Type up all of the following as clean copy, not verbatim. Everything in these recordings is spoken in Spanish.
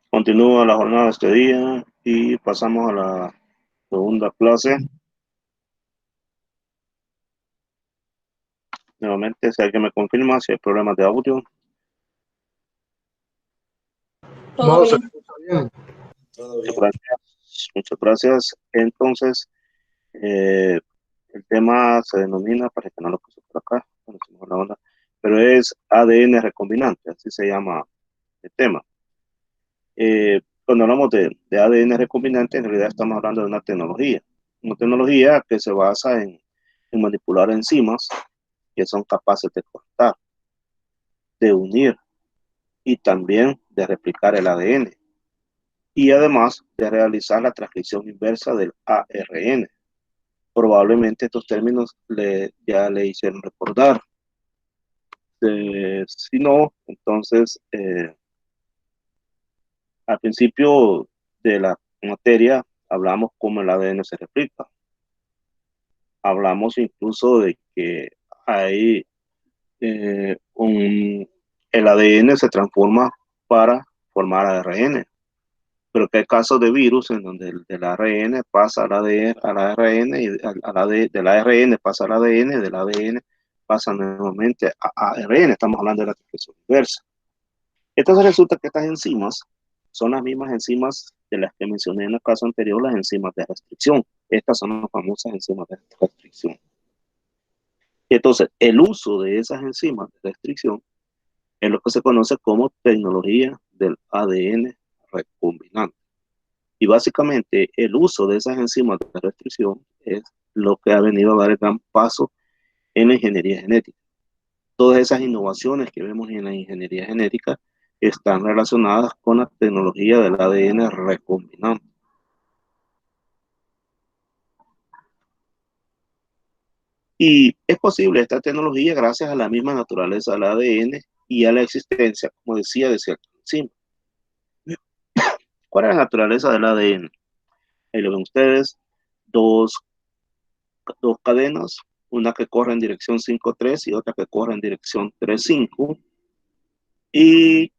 Continúa la jornada de este día y pasamos a la segunda clase. Nuevamente, si alguien me confirma si hay problemas de audio. Todo No, se bien. escucha bien. Muchas gracias. Muchas gracias. Entonces, el tema se denomina, para que no lo puse por acá, bueno, se me fue la onda, pero es ADN recombinante, así se llama el tema. Cuando hablamos de ADN recombinante, en realidad estamos hablando de una tecnología que se basa en manipular enzimas que son capaces de cortar, de unir y también de replicar el ADN y además de realizar la transcripción inversa del ARN. Probablemente estos términos ya le hicieron recordar. Si no, entonces al principio de la materia hablamos cómo el ADN se replica. Hablamos incluso de que hay el ADN se transforma para formar ARN, pero que hay casos de virus en donde del ARN pasa al ARN y del ARN pasa al ADN y del ADN pasa nuevamente a ARN. Estamos hablando de la transcripción inversa. Entonces resulta que estas enzimas son las mismas enzimas de las que mencioné en el caso anterior, las enzimas de restricción. Estas son las famosas enzimas de restricción. Entonces, el uso de esas enzimas de restricción es lo que se conoce como tecnología del ADN recombinante. Y básicamente el uso de esas enzimas de restricción es lo que ha venido a dar el gran paso en la ingeniería genética. Todas esas innovaciones que vemos en la ingeniería genética están relacionadas con la tecnología del ADN recombinante. Y es posible esta tecnología gracias a la misma naturaleza del ADN y a la existencia, como decía, de ciertas enzimas. ¿Cuál es la naturaleza del ADN? Ahí lo ven ustedes, dos cadenas, una que corre en dirección 5,3 y otra que corre en dirección 3,5, y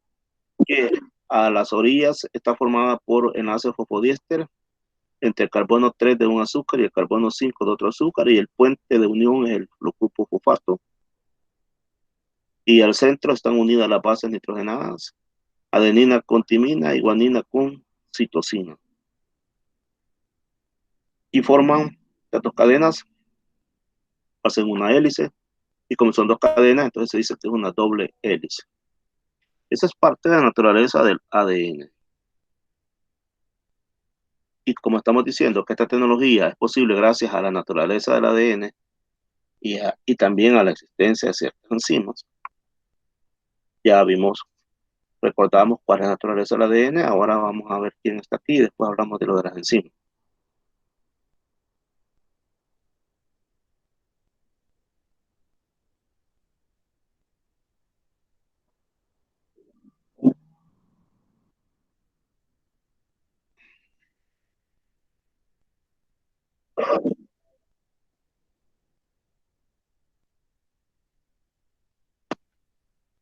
que a las orillas está formada por enlaces fosfodiéster entre el carbono 3 de un azúcar y el carbono 5 de otro azúcar, y el puente de unión es los grupos fosfato. Y al centro están unidas las bases nitrogenadas, adenina con timina y guanina con citosina. Y forman las dos cadenas, hacen una hélice, y como son dos cadenas, entonces se dice que es una doble hélice. Esa es parte de la naturaleza del ADN. Y como estamos diciendo que esta tecnología es posible gracias a la naturaleza del ADN y también a la existencia de ciertas enzimas, ya vimos, recordamos cuál es la naturaleza del ADN, ahora vamos a ver quién está aquí y después hablamos de lo de las enzimas.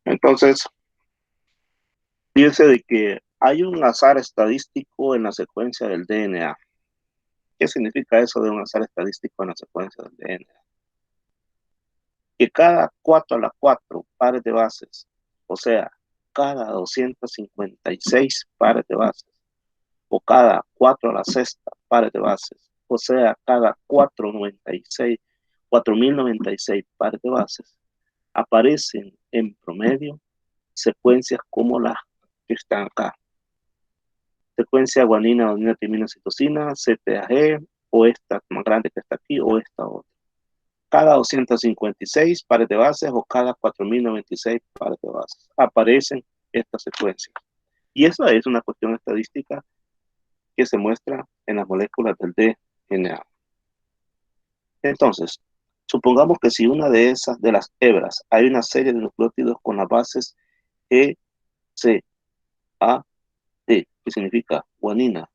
Entonces, fíjense de que hay un azar estadístico en la secuencia del DNA. ¿Qué significa eso de un azar estadístico en la secuencia del DNA? Que cada 4 a la 4 pares de bases, o sea, cada 256 pares de bases, o cada 4 a la sexta pares de bases, o sea, cada 4.096 pares de bases, aparecen en promedio secuencias como las que están acá. Secuencia guanina, adenina, timina, citosina, CTAG, o esta más grande que está aquí, o esta otra. Cada 256 pares de bases o cada 4.096 pares de bases aparecen estas secuencias. Y esa es una cuestión estadística que se muestra en las moléculas del DNA. Entonces, supongamos que si una de esas, de las hebras, hay una serie de nucleótidos con las bases E, C, A, T, que significa guanina,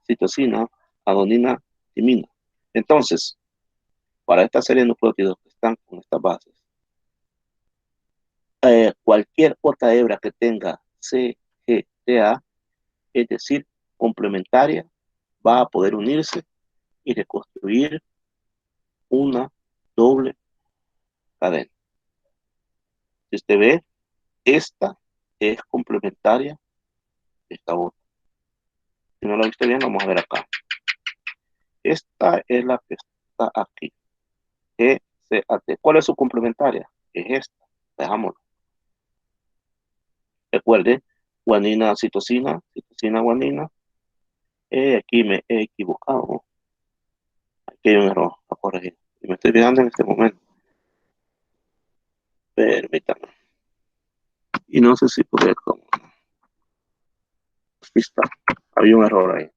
citosina, adenina, timina. Entonces, para esta serie de nucleótidos que están con estas bases, cualquier otra hebra que tenga C, G, T, A, es decir, complementaria, va a poder unirse y reconstruir una doble cadena. Si usted ve, esta es complementaria de esta otra. Si no lo viste bien, vamos a ver acá. Esta es la que está aquí. GCAT. ¿Cuál es su complementaria? Es esta. Dejámoslo. Recuerde, guanina, citosina, citosina, guanina. Aquí me he equivocado. Aquí hay un error a corregir. Y me estoy fijando en este momento. Permítame. Y no sé si puede como. Aquí está. Había un error ahí.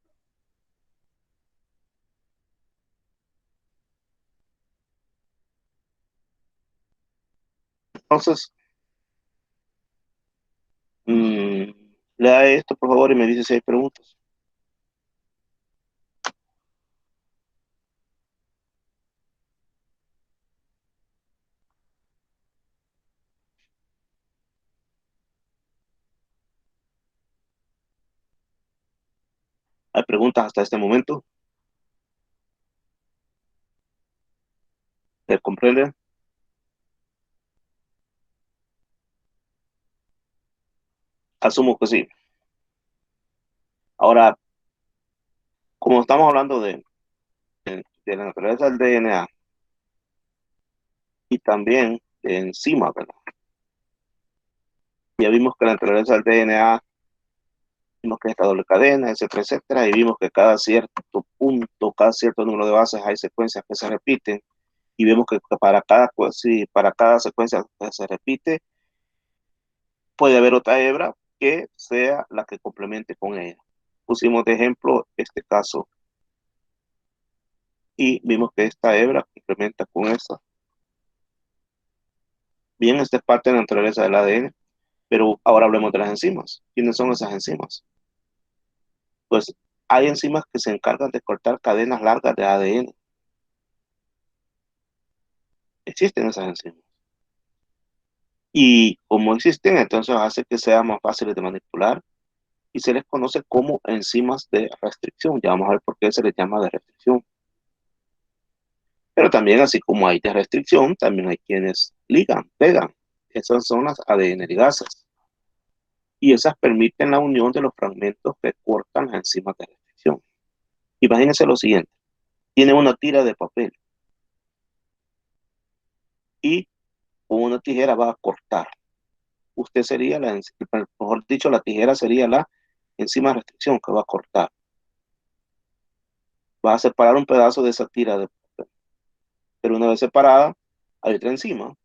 Entonces, mmm, lea esto por favor y me dice si hay preguntas. ¿Hay preguntas hasta este momento? ¿Se comprende? Asumo que sí. Ahora, como estamos hablando de la naturaleza del DNA y también de enzimas, ¿verdad? Ya vimos que la naturaleza del DNA, vimos que es esta doble cadena, etcétera, etcétera, y vimos que cada cierto punto, cada cierto número de bases hay secuencias que se repiten, y vemos que para cada, sí, para cada secuencia que se repite, puede haber otra hebra que sea la que complemente con ella. Pusimos de ejemplo este caso y vimos que esta hebra complementa con esta. Bien, esta es parte de la naturaleza del ADN, pero ahora hablemos de las enzimas. ¿Quiénes son esas enzimas? Pues hay enzimas que se encargan de cortar cadenas largas de ADN. Existen esas enzimas. Y como existen, entonces hace que sean más fáciles de manipular y se les conoce como enzimas de restricción. Ya vamos a ver por qué se les llama de restricción. Pero también, así como hay de restricción, también hay quienes ligan, pegan. Esas son las ADN ligasas. Y esas permiten la unión de los fragmentos que cortan las enzimas de restricción. Imagínense lo siguiente. Tiene una tira de papel y con una tijera va a cortar. Usted sería mejor dicho, la tijera sería la enzima de restricción que va a cortar. Va a separar un pedazo de esa tira de papel. Pero una vez separada, hay otra enzima,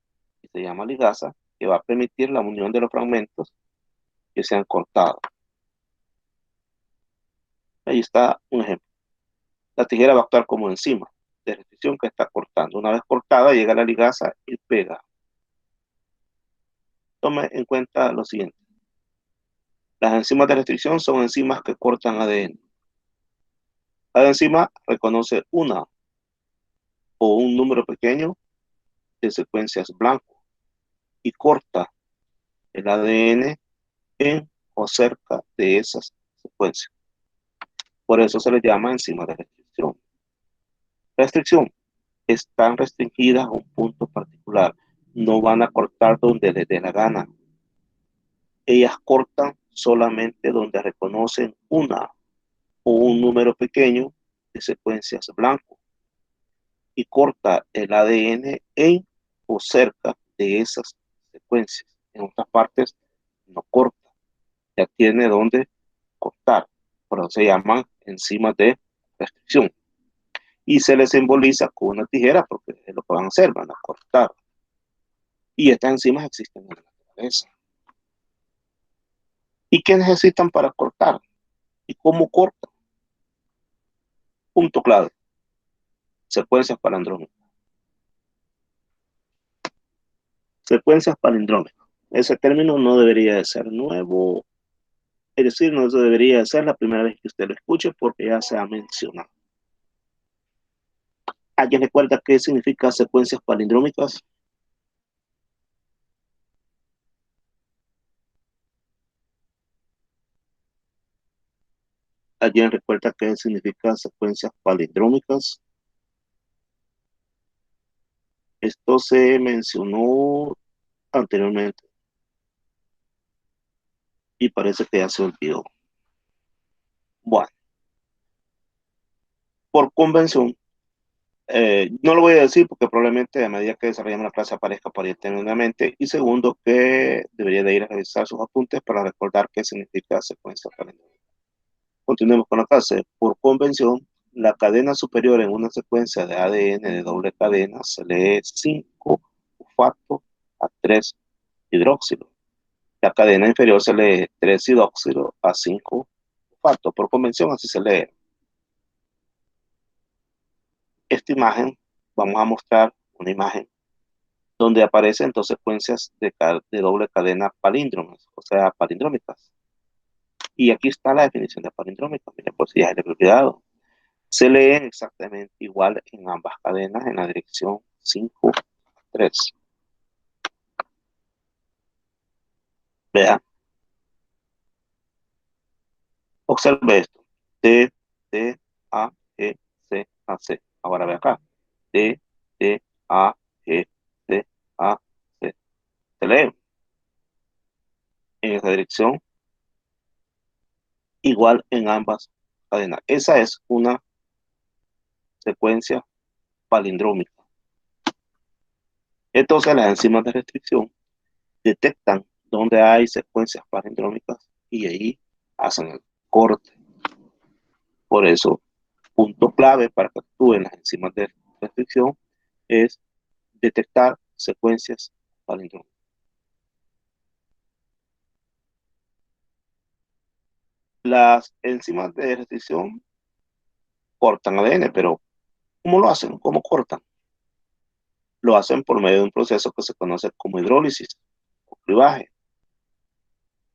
que se llama ligasa, que va a permitir la unión de los fragmentos que se han cortado. Ahí está un ejemplo. La tijera va a actuar como enzima de restricción que está cortando. Una vez cortada, llega la ligasa y pega. Tome en cuenta lo siguiente. Las enzimas de restricción son enzimas que cortan ADN. Cada enzima reconoce una o un número pequeño de secuencias blanco y corta el ADN en o cerca de esas secuencias. Por eso se les llama enzimas de restricción. Restricción. Están restringidas a un punto particular. No van a cortar donde les dé la gana. Ellas cortan solamente donde reconocen una o un número pequeño de secuencias blanco y corta el ADN en o cerca de esas secuencias. En otras partes no corta, ya tiene donde cortar, por eso se llaman enzimas de restricción. Y se les simboliza con una tijera porque es lo que van a hacer, van a cortar. Y estas enzimas existen en la naturaleza. ¿Y qué necesitan para cortar? ¿Y cómo cortan? Punto clave. Secuencias palindrómicas. Secuencias palindrómicas. Ese término no debería de ser nuevo, es decir, no debería de ser la primera vez que usted lo escuche porque ya se ha mencionado. ¿Alguien recuerda qué significa secuencias palindrómicas? ¿Alguien recuerda qué significa secuencias palindrómicas? Esto se mencionó anteriormente y parece que ya se olvidó. Bueno, por convención, no lo voy a decir porque probablemente a medida que desarrollamos la clase aparezca por ahí eternamente. Y segundo, que debería de ir a revisar sus apuntes para recordar qué significa secuencia palindrómica. Continuemos con la clase. Por convención, la cadena superior en una secuencia de ADN de doble cadena se lee 5-fosfato a 3 hidróxilo. La cadena inferior se lee 3 hidróxilo a 5-fosfato. Por convención, así se lee. Esta imagen, vamos a mostrar una imagen donde aparecen dos secuencias de doble cadena palíndromas, o sea, palindrómicas. Y aquí está la definición de palindrómica. Mira, por si ya le he olvidado. Se leen exactamente igual en ambas cadenas en la dirección 5-3. Vean, observe esto. D, D, A, G, C, A, C. Ahora ve acá. D, D, A, G, C, A, C. Se lee en esa dirección igual en ambas cadenas. Esa es una secuencia palindrómica. Entonces las enzimas de restricción detectan dónde hay secuencias palindrómicas y ahí hacen el corte. Por eso, punto clave para que actúen las enzimas de restricción es detectar secuencias palindrómicas. Las enzimas de restricción cortan ADN, pero ¿cómo lo hacen? ¿Cómo cortan? Lo hacen por medio de un proceso que se conoce como hidrólisis o clivaje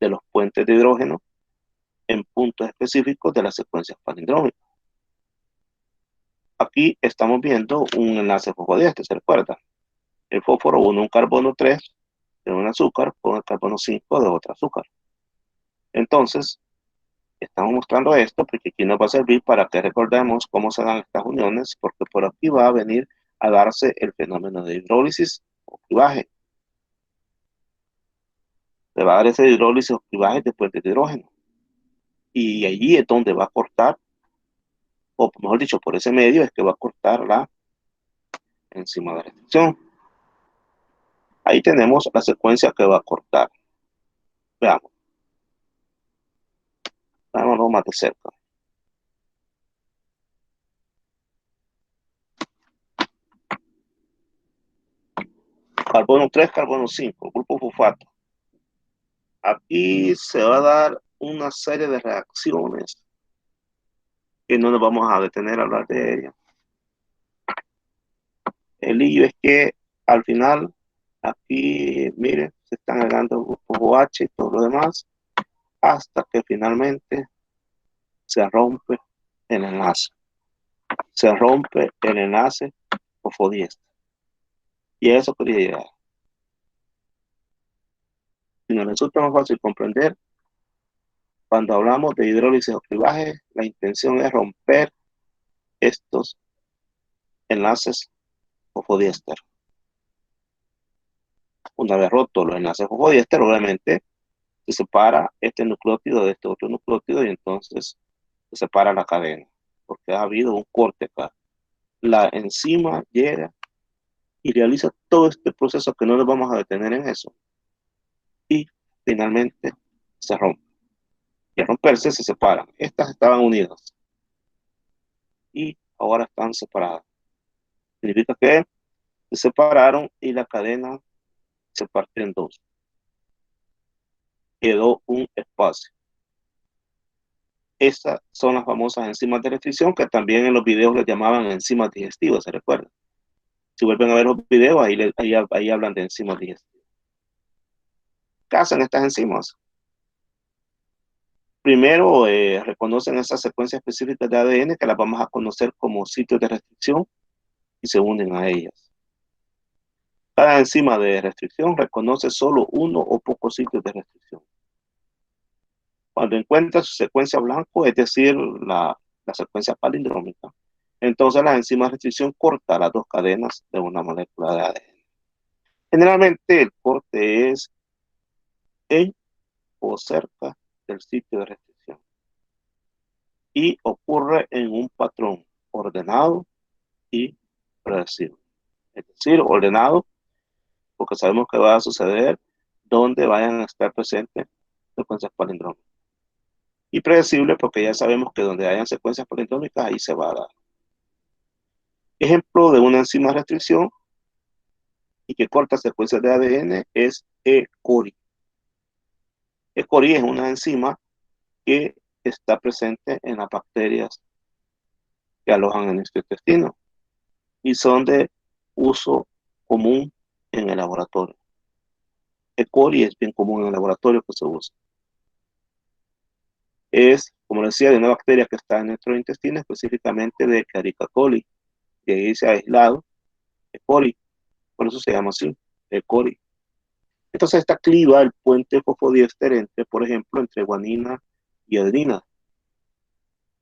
de los puentes de hidrógeno en puntos específicos de las secuencias palindrómicas. Aquí estamos viendo un enlace fosfodiéster, ¿se recuerda? El fósforo une un carbono 3 de un azúcar con el carbono 5 de otro azúcar. Entonces, estamos mostrando esto porque aquí nos va a servir para que recordemos cómo se dan estas uniones, porque por aquí va a venir a darse el fenómeno de hidrólisis o clivaje. Se va a dar ese hidrólisis o clivaje de puentes de hidrógeno. Y allí es donde va a cortar, o mejor dicho, por ese medio es que va a cortar la enzima de restricción. Ahí tenemos la secuencia que va a cortar. Veamos, veámoslo más de cerca. Carbono 3, carbono 5, grupo fosfato. Aquí se va a dar una serie de reacciones que no nos vamos a detener a hablar de ellas. El lío es que al final, aquí, miren, se están agregando grupos OH y todo lo demás, hasta que finalmente se rompe el enlace. Se rompe el enlace fosfodiéster. Y a eso quería llegar. Si nos resulta más fácil comprender, cuando hablamos de hidrólisis o clivaje, la intención es romper estos enlaces fosfodiéster. Una vez roto los enlaces fosfodiéster, obviamente se separa este nucleótido de este otro nucleótido y entonces se separa la cadena, porque ha habido un corte acá. La enzima llega y realiza todo este proceso que no nos vamos a detener en eso. Y finalmente se rompe. Y al romperse se separan. Estas estaban unidas y ahora están separadas. Significa que se separaron y la cadena se partió en dos. Quedó un espacio. Estas son las famosas enzimas de restricción que también en los videos les llamaban enzimas digestivas, ¿se recuerdan? Si vuelven a ver los videos, ahí hablan de enzimas digestivas. ¿Qué hacen estas enzimas? Primero, reconocen esas secuencias específicas de ADN que las vamos a conocer como sitios de restricción y se unen a ellas. Cada enzima de restricción reconoce solo uno o pocos sitios de restricción. Cuando encuentra su secuencia blanco, es decir, la secuencia palindrómica, entonces la enzima de restricción corta las dos cadenas de una molécula de ADN. Generalmente el corte es en o cerca del sitio de restricción y ocurre en un patrón ordenado y predecible. Es decir, ordenado porque sabemos que va a suceder donde vayan a estar presentes secuencias palindrómicas. Y predecible porque ya sabemos que donde hayan secuencias palindrómicas ahí se va a dar. Ejemplo de una enzima de restricción y que corta secuencias de ADN es E. coli. E. coli es una enzima que está presente en las bacterias que alojan en nuestro intestino y son de uso común en el laboratorio. E. coli es bien común en el laboratorio que se usa. Es, como decía, de una bacteria que está en nuestro intestino, específicamente de Escherichia coli. De ahí se ha aislado E. coli, por eso se llama así, E. coli. Entonces esta cliva el puente fosfodiéster entre, por ejemplo, entre guanina y adenina.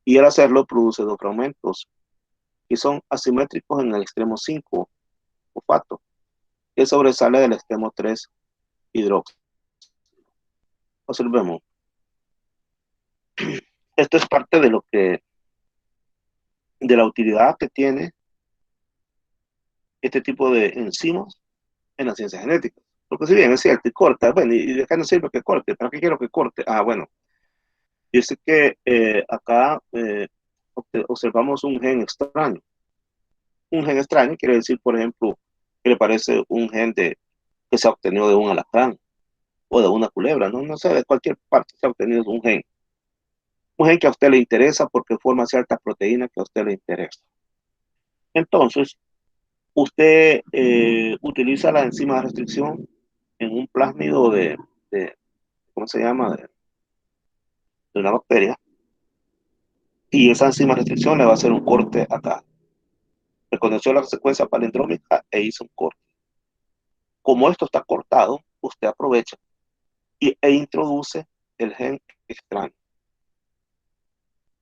Y al hacerlo produce dos fragmentos que son asimétricos en el extremo 5, fosfato, que sobresale del extremo 3, hidróxido. Observemos. Esto es parte de lo que, de la utilidad que tiene este tipo de enzimas en la ciencia genética. Porque si bien es cierto, y corta, bueno, y de acá no sirve que corte, ¿para qué quiero que corte? Ah, bueno, dice que acá observamos un gen extraño. Un gen extraño quiere decir, por ejemplo, que le parece un gen que se ha obtenido de un alacrán o de una culebra, no, no sé, de cualquier parte se ha obtenido un gen. Un gen que a usted le interesa porque forma cierta proteína que a usted le interesa. Entonces, usted utiliza la enzima de restricción en un plásmido de ¿cómo se llama? De una bacteria. Y esa enzima de restricción le va a hacer un corte acá. Reconoció la secuencia palindrómica e hizo un corte. Como esto está cortado, usted aprovecha e introduce el gen extraño.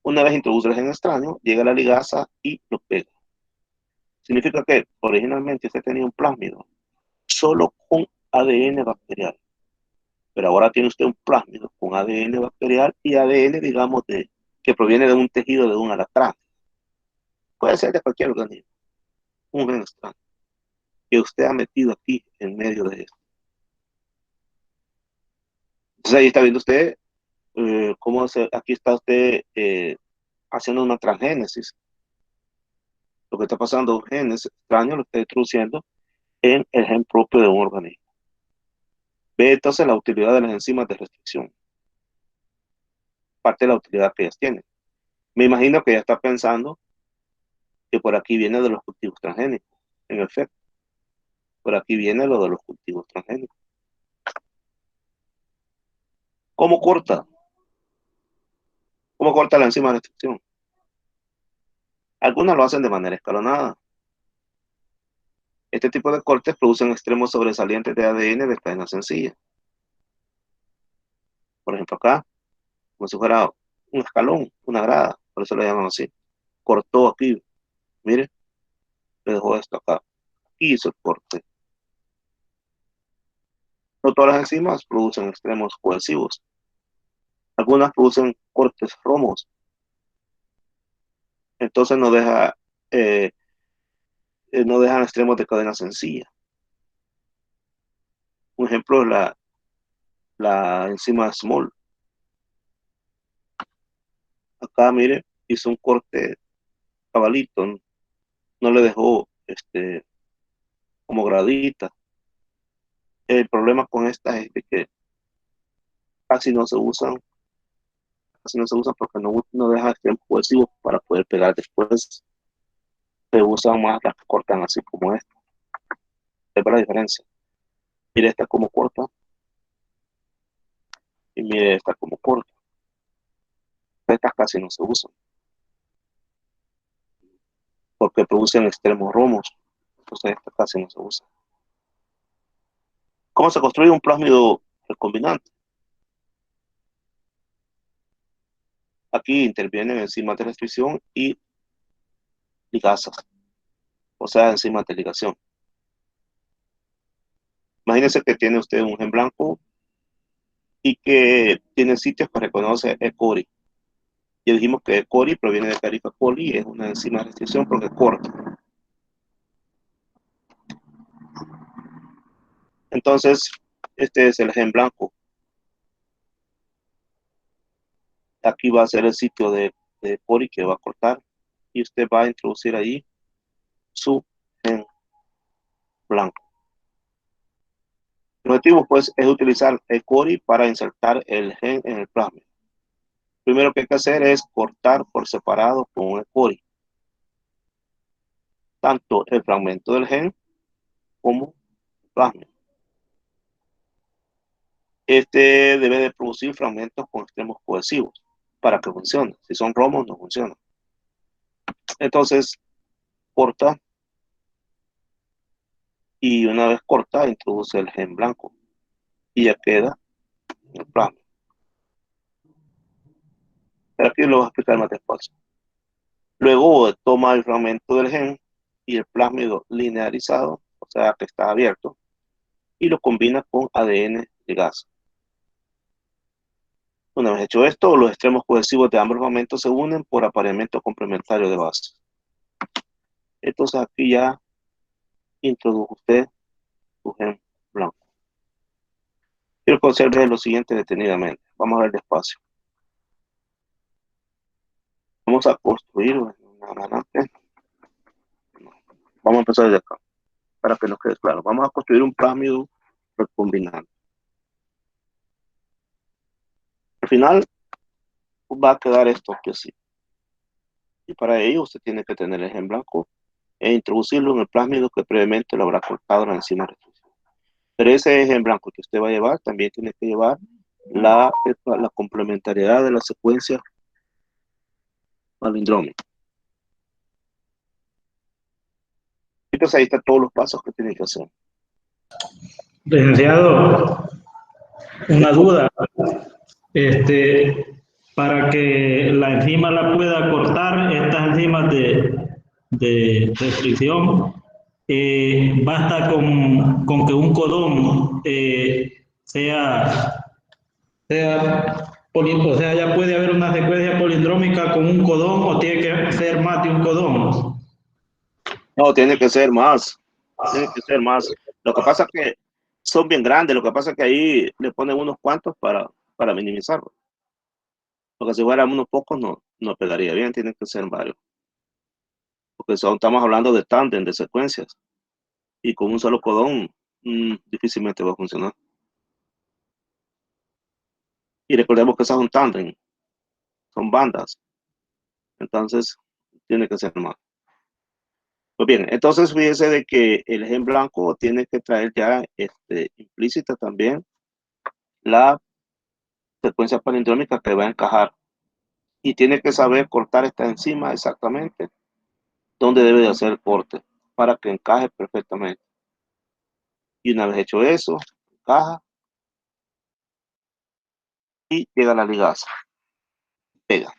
Una vez introduce el gen extraño, llega a la ligasa y lo pega. Significa que originalmente usted tenía un plásmido solo con ADN bacterial, pero ahora tiene usted un plásmido con ADN bacterial y ADN, digamos, que proviene de un tejido de un alacrán. Puede ser de cualquier organismo, un gen extraño, que usted ha metido aquí en medio de esto. Entonces ahí está viendo usted aquí está usted haciendo una transgénesis. Lo que está pasando, un gen extraño, lo está introduciendo en el gen propio de un organismo. Ve entonces la utilidad de las enzimas de restricción, parte de la utilidad que ellas tienen. Me imagino que ya está pensando que por aquí viene de los cultivos transgénicos. En efecto, por aquí viene lo de los cultivos transgénicos. ¿Cómo corta? ¿Cómo corta la enzima de restricción? Algunas lo hacen de manera escalonada. Este tipo de cortes producen extremos sobresalientes de ADN de cadena sencilla. Por ejemplo, acá, como si fuera un escalón, una grada, por eso lo llaman así. Cortó aquí, mire, le dejó esto acá. Aquí hizo el corte. No todas las enzimas producen extremos cohesivos. Algunas producen cortes romos. Entonces eh, no dejan extremos de cadena sencilla. Un ejemplo es la enzima small. Acá, mire, hizo un corte cabalito, no le dejó como gradita. El problema con estas es de que casi no se usan, casi no se usan porque no dejan extremos cohesivos para poder pegar después. Se usan más las que cortan así como esta. Es la diferencia. Mire esta como corta y mire esta como corta. Estas casi no se usan porque producen extremos romos. Entonces esta casi no se usa. ¿Cómo se construye un plásmido recombinante? aquí intervienen enzimas de restricción y ligasas, o sea, enzimas de ligación. Imagínense que tiene usted un gen blanco y que tiene sitios que reconoce E. coli. Ya dijimos que E. coli proviene de Carica coli y es una enzima de restricción porque corta. Entonces, este es el gen blanco. Aquí va a ser el sitio de coli que va a cortar y usted va a introducir ahí su gen blanco. El objetivo, pues, es utilizar el coli para insertar el gen en el plasmid. Primero que hay que hacer es cortar por separado con el coli tanto el fragmento del gen como el plasmid. Este debe de producir fragmentos con extremos cohesivos para que funcione. Si son romos, no funcionan. Entonces, corta y una vez corta, introduce el gen blanco y ya queda en el plasmid. Pero aquí lo voy a explicar más despacio. Luego toma el fragmento del gen y el plásmido linearizado, o sea que está abierto, y lo combina con ADN ligasa. Una vez hecho esto, los extremos cohesivos de ambos fragmentos se unen por apareamiento complementario de bases. Entonces aquí ya introdujo usted su gen blanco. Quiero que observe lo siguiente detenidamente. Vamos a ver despacio. Vamos a construir adelante. Vamos a empezar desde acá, para que nos quede claro. Vamos a construir un plásmido recombinante. Al final va a quedar esto aquí así. Y para ello usted tiene que tener el gen blanco e introducirlo en el plásmido que previamente lo habrá cortado la enzima restricción. Pero ese gen blanco que usted va a llevar también tiene que llevar la complementariedad de la secuencia palindrómica. Entonces ahí están todos los pasos que tiene que hacer. Licenciado, una Disculpe. duda. Este, para que la enzima la pueda cortar, estas enzimas de restricción, basta con que un codón o sea, ya puede haber una secuencia polindrómica con un codón o tiene que ser más de un codón. No, tiene que ser más. Tiene que ser más. Lo que pasa es que son bien grandes. Lo que pasa es que ahí le ponen unos cuantos para minimizarlo. Porque si fueran unos pocos no pegaría bien. Tienen que ser varios. Porque estamos hablando de tándem, de secuencias. Y con un solo codón difícilmente va a funcionar. Y recordemos que esas son tándem, son bandas. Entonces, tiene que ser más. Pues bien, entonces fíjese de que el gen blanco tiene que traer ya implícita también la secuencia palindrómica que va a encajar. Y tiene que saber cortar esta enzima exactamente dónde debe de hacer el corte para que encaje perfectamente. Y una vez hecho eso, encaja y llega la ligasa. Pega.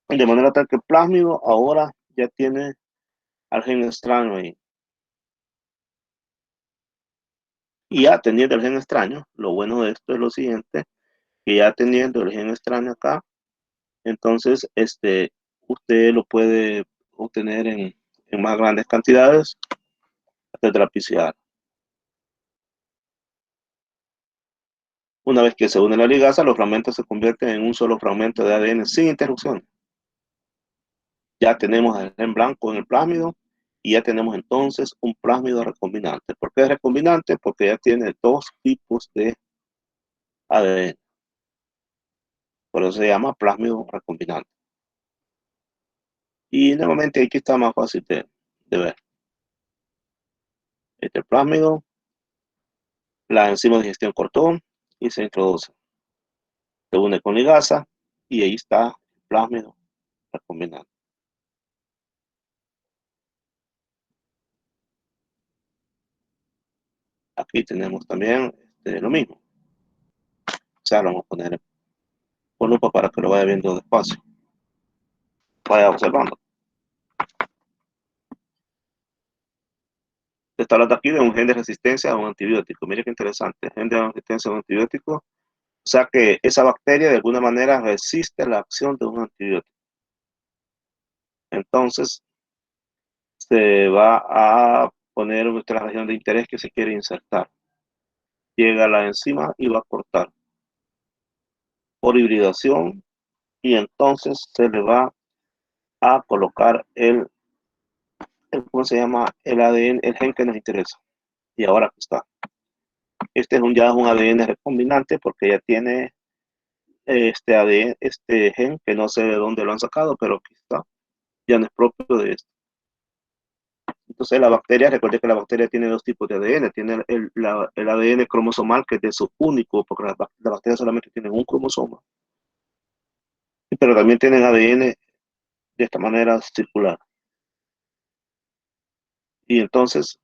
De manera tal que el plásmido ahora ya tiene al gen extraño ahí. Y ya teniendo el gen extraño, lo bueno de esto es lo siguiente, que ya teniendo el gen extraño acá, entonces usted lo puede obtener en más grandes cantidades hasta trapeziar. Una vez que se une la ligasa, los fragmentos se convierten en un solo fragmento de ADN sin interrupción. Ya tenemos el gen blanco en el plásmido y ya tenemos entonces un plásmido recombinante. ¿Por qué es recombinante? Porque ya tiene dos tipos de ADN. Por eso se llama plásmido recombinante. Y nuevamente aquí está más fácil de ver. Este plásmido, la enzima de digestión cortó y se introduce. Se une con ligasa y ahí está el plásmido recombinante. Aquí tenemos también lo mismo. O sea, lo vamos a poner con lupa para que lo vaya viendo despacio, vaya observando. Se está hablando aquí de un gen de resistencia a un antibiótico. Mire qué interesante, gen de resistencia a un antibiótico. O sea que esa bacteria de alguna manera resiste la acción de un antibiótico. Entonces se va a poner nuestra región de interés que se quiere insertar. Llega a la enzima y va a cortar por hibridación y entonces se le va a colocar ¿cómo se llama? El ADN, el gen que nos interesa. Y ahora aquí está. Este ya es un ADN recombinante porque ya tiene este ADN, este gen que no sé de dónde lo han sacado, pero aquí está. Ya no es propio de esto. Entonces la bacteria, recuerde que la bacteria tiene dos tipos de ADN. Tiene el ADN cromosomal, que es de su único, porque la bacteria solamente tiene un cromosoma. Pero también tienen ADN de esta manera circular. Y entonces,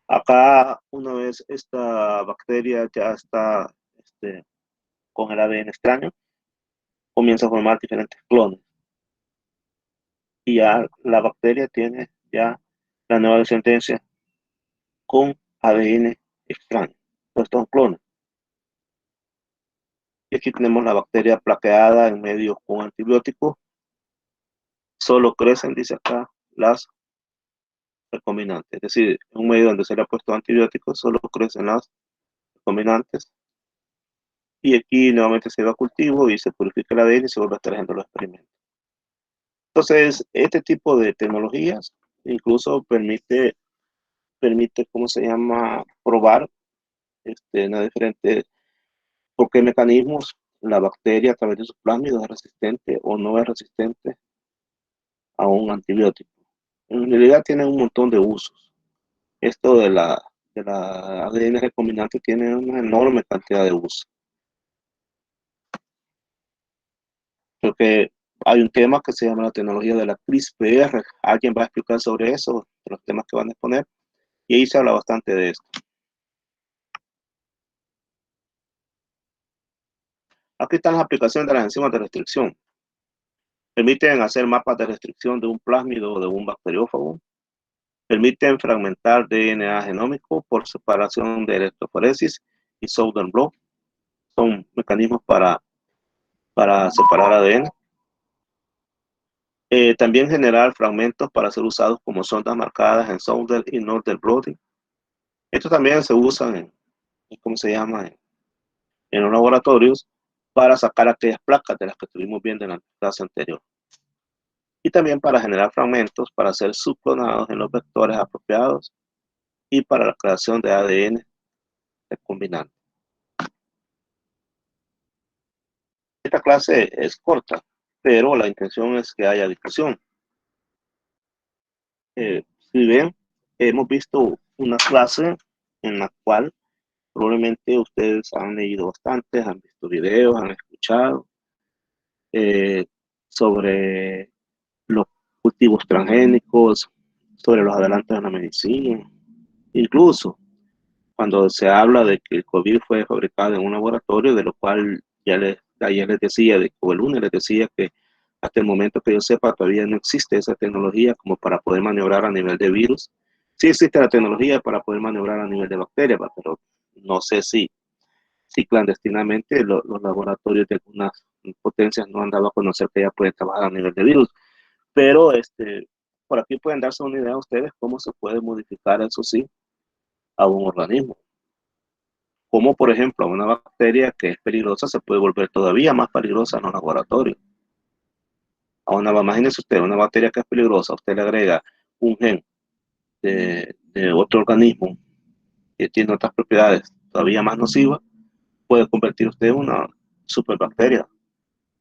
acá, una vez esta bacteria ya está con el ADN extraño, comienza a formar diferentes clones. Y ya la bacteria tiene ya la nueva descendencia con ADN extraño. Estos son clones. Y aquí tenemos la bacteria plaqueada en medio con antibióticos. Solo crecen, dice acá, las recombinantes. Es decir, en un medio donde se le ha puesto antibióticos, solo crecen las recombinantes. Y aquí nuevamente se va a cultivo y se purifica el ADN y se vuelve a estar haciendo los experimentos. Entonces, este tipo de tecnologías incluso permite, ¿cómo se llama?, probar en diferentes, por qué mecanismos la bacteria a través de sus plásmidos es resistente o no es resistente a un antibiótico. En realidad tiene un montón de usos. Esto de la ADN recombinante tiene una enorme cantidad de usos. Porque hay un tema que se llama la tecnología de la CRISPR. Alguien va a explicar sobre eso, de los temas que van a exponer, y ahí se habla bastante de esto. Aquí están las aplicaciones de las enzimas de restricción. Permiten hacer mapas de restricción de un plásmido o de un bacteriófago. Permiten fragmentar DNA genómico por separación de electroforesis y Southern blot. Son mecanismos para separar ADN. También generar fragmentos para ser usados como sondas marcadas en Southern y Northern blotting. Estos también se usan ¿cómo se llama?, en los laboratorios para sacar aquellas placas de las que estuvimos viendo en la clase anterior. Y también para generar fragmentos para ser subclonados en los vectores apropiados y para la creación de ADN recombinante. Esta clase es corta, pero la intención es que haya discusión. Si ven, hemos visto una clase en la cual probablemente ustedes han leído bastante, han visto videos, han escuchado sobre los cultivos transgénicos, sobre los adelantos de la medicina. Incluso cuando se habla de que el COVID fue fabricado en un laboratorio, de lo cual ayer les decía, o el lunes les decía que hasta el momento que yo sepa todavía no existe esa tecnología como para poder maniobrar a nivel de virus. Sí existe la tecnología para poder maniobrar a nivel de bacterias, pero no sé si clandestinamente los laboratorios de algunas potencias no han dado a conocer que ya pueden trabajar a nivel de virus. Pero por aquí pueden darse una idea a ustedes cómo se puede modificar, eso sí, a un organismo. Como por ejemplo, una bacteria que es peligrosa se puede volver todavía más peligrosa en un laboratorio. Imagínense usted, una bacteria que es peligrosa, usted le agrega un gen de otro organismo que tiene otras propiedades todavía más nocivas, puede convertir usted en una superbacteria.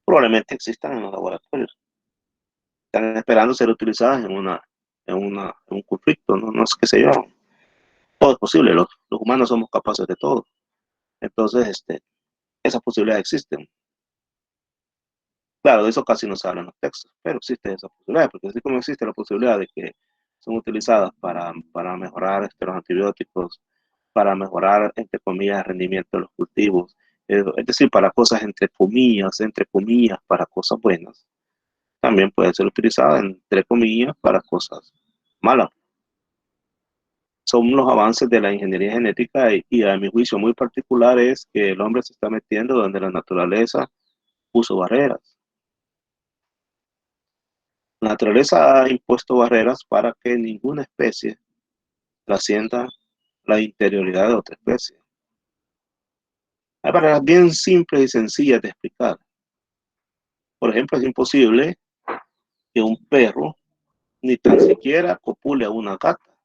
Probablemente existan en los laboratorios. Están esperando ser utilizadas en un conflicto, no sé qué sé yo. Todo es posible, los humanos somos capaces de todo. Entonces, esas posibilidades existen. Claro, de eso casi no se habla en los textos, pero existe esa posibilidad, porque así como existe la posibilidad de que son utilizadas para mejorar los antibióticos, para mejorar, entre comillas, el rendimiento de los cultivos Es decir, para cosas entre comillas, para cosas buenas, también puede ser utilizada entre comillas para cosas malas. Son los avances de la ingeniería genética y a mi juicio muy particular es que el hombre se está metiendo donde la naturaleza puso barreras. La naturaleza ha impuesto barreras para que ninguna especie trascienda la interioridad de otra especie. Hay barreras bien simples y sencillas de explicar. Por ejemplo, es imposible que un perro ni tan siquiera copule a una gata.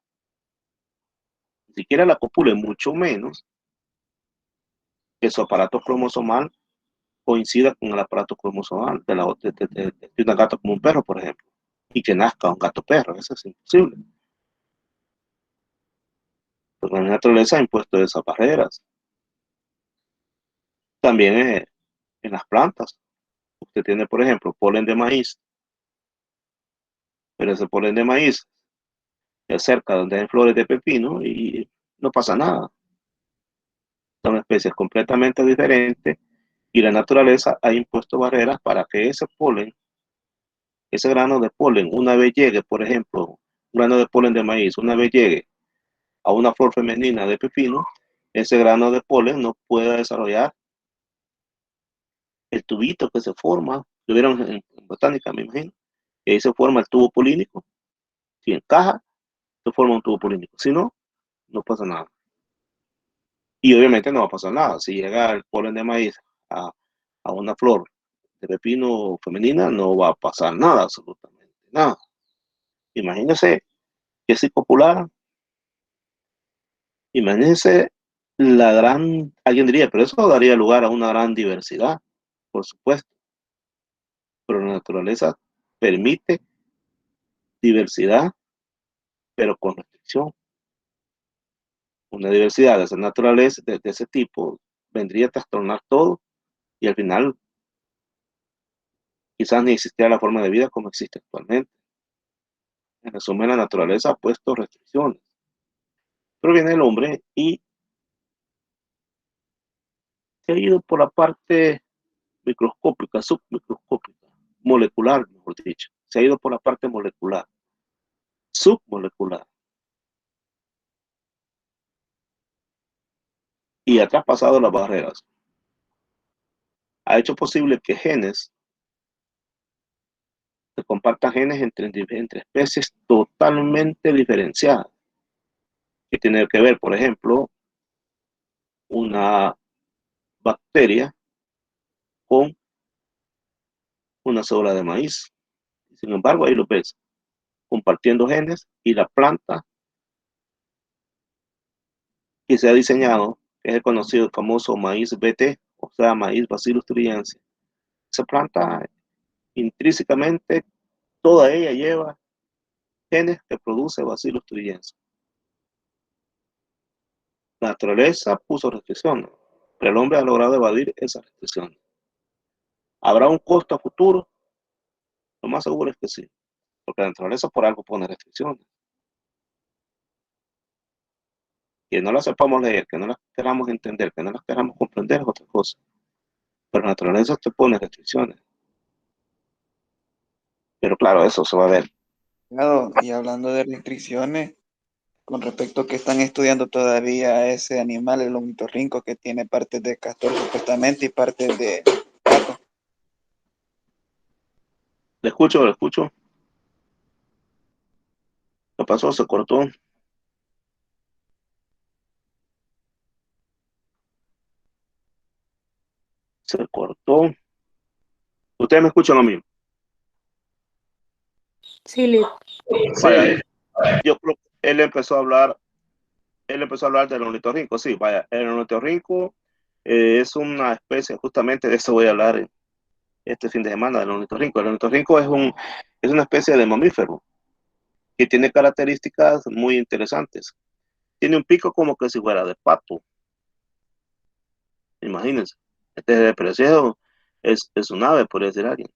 Ni siquiera la copule, mucho menos que su aparato cromosomal coincida con el aparato cromosomal de una gata como un perro, por ejemplo, y que nazca un gato perro. Eso es imposible. Porque la naturaleza ha impuesto esas barreras. También en las plantas. Usted tiene, por ejemplo, polen de maíz, pero ese polen de maíz es cerca donde hay flores de pepino y no pasa nada. Son especies completamente diferentes y la naturaleza ha impuesto barreras para que ese polen, ese grano de polen, una vez llegue, por ejemplo, un grano de polen de maíz, una vez llegue a una flor femenina de pepino, ese grano de polen no pueda desarrollar el tubito que se forma, lo vieron en botánica, me imagino, y ahí se forma el tubo polínico. Si encaja, se forma un tubo polínico. Si no, no pasa nada. Y obviamente no va a pasar nada. Si llega el polen de maíz a, a una flor de pepino femenina, no va a pasar nada, absolutamente nada. Imagínense que si copularan, imagínense la gran, alguien diría, pero eso daría lugar a una gran diversidad, por supuesto, pero la naturaleza permite diversidad, pero con restricción. Una diversidad de esa naturaleza, de ese tipo, vendría a trastornar todo y al final quizás ni existiera la forma de vida como existe actualmente. En resumen, la naturaleza ha puesto restricciones, pero viene el hombre y se ha ido por la parte microscópica, submicroscópica, molecular, mejor dicho. Se ha ido por la parte molecular, submolecular, y ha traspasado las barreras. Ha hecho posible que genes, se compartan genes entre especies totalmente diferenciadas, que tiene que ver, por ejemplo, una bacteria con una célula de maíz. Sin embargo, ahí lo ves, compartiendo genes y la planta que se ha diseñado, que es el conocido famoso maíz BT, o sea, maíz Bacillus thuringiensis. Esa planta intrínsecamente, toda ella lleva genes que produce Bacillus thuringiensis. La naturaleza puso restricciones, pero el hombre ha logrado evadir esas restricciones. ¿Habrá un costo a futuro? Lo más seguro es que sí, porque la naturaleza por algo pone restricciones. Que no las sepamos leer, que no las queramos entender, que no las queramos comprender es otra cosa. Pero la naturaleza te pone restricciones. Pero claro, eso se va a ver. Claro, y hablando de restricciones, con respecto a que están estudiando todavía a ese animal, el ornitorrinco, que tiene partes de castor supuestamente y partes de pato. Le escucho, le escucho. ¿Qué pasó? Se cortó. Se cortó. Ustedes me escuchan a mí. Sí, Lid. Vaya, yo creo que él empezó a hablar del ornitorrinco. Sí, vaya, el ornitorrinco es una especie, justamente de eso voy a hablar este fin de semana, del ornitorrinco. El ornitorrinco es una especie de mamífero que tiene características muy interesantes. Tiene un pico como que si fuera de pato. Imagínense. Este es despreciado. Es un ave, podría decir alguien.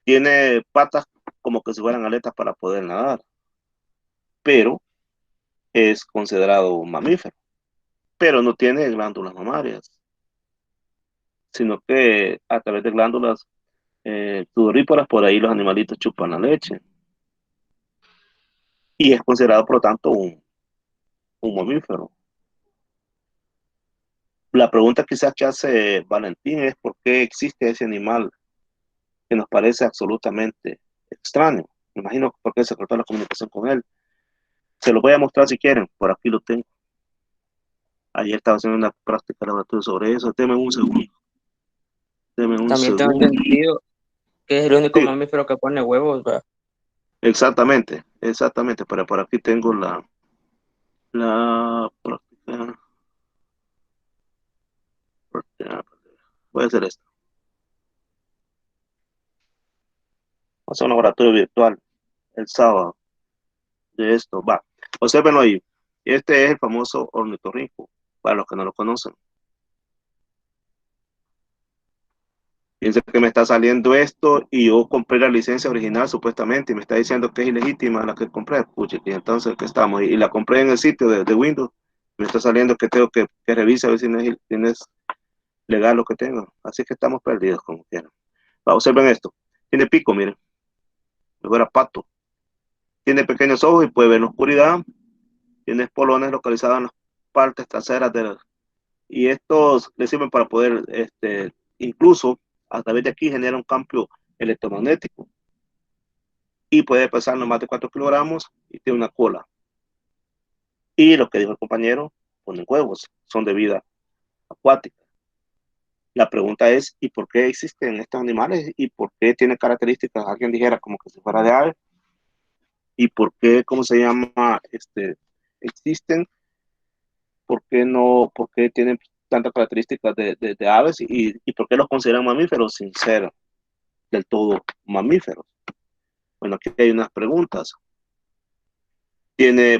Tiene patas como que si fueran aletas para poder nadar, pero es considerado un mamífero, pero no tiene glándulas mamarias. sino que a través de glándulas sudoríparas, por ahí los animalitos chupan la leche. Y es considerado, por lo tanto, un mamífero. La pregunta quizás que hace Valentín es por qué existe ese animal que nos parece absolutamente extraño. Me imagino por qué se cortó la comunicación con él. Se lo voy a mostrar si quieren, por aquí lo tengo. Ayer estaba haciendo una práctica de laboratorio sobre eso. Deme un segundo. Deme un También tengo segundo. entendido que es el único Sí, mamífero que pone huevos, ¿verdad? exactamente, exactamente. Pero por aquí tengo la práctica. Voy a hacer esto. Vamos a hacer un laboratorio virtual el sábado de esto. Va. Observenlo ahí. Este es el famoso ornitorrinco, para los que no lo conocen. Piensa que me está saliendo esto y yo compré la licencia original supuestamente y me está diciendo que es ilegítima la que compré. Pucha, y entonces que estamos. Y la compré en el sitio de Windows. Me está saliendo que tengo que revisar a ver si no es legal lo que tengo. Así que estamos perdidos como quieran. Va, observen esto. Tiene pico, miren. Me fuera pato. Tiene pequeños ojos y puede ver en la oscuridad. Tiene espolones localizados en las partes traseras y estos le sirven para poder, incluso a través de aquí genera un campo electromagnético y puede pesar no más de 4 kilogramos y tiene una cola. Y lo que dijo el compañero, ponen huevos, son de vida acuática. La pregunta es, ¿y por qué existen estos animales? ¿Y por qué tienen características? Alguien dijera como que si fuera de ave. ¿Y por qué, cómo se llama, existen? ¿Por qué no, por qué tienen tantas características de aves y por qué los consideran mamíferos sin ser del todo mamíferos? Bueno, aquí hay unas preguntas.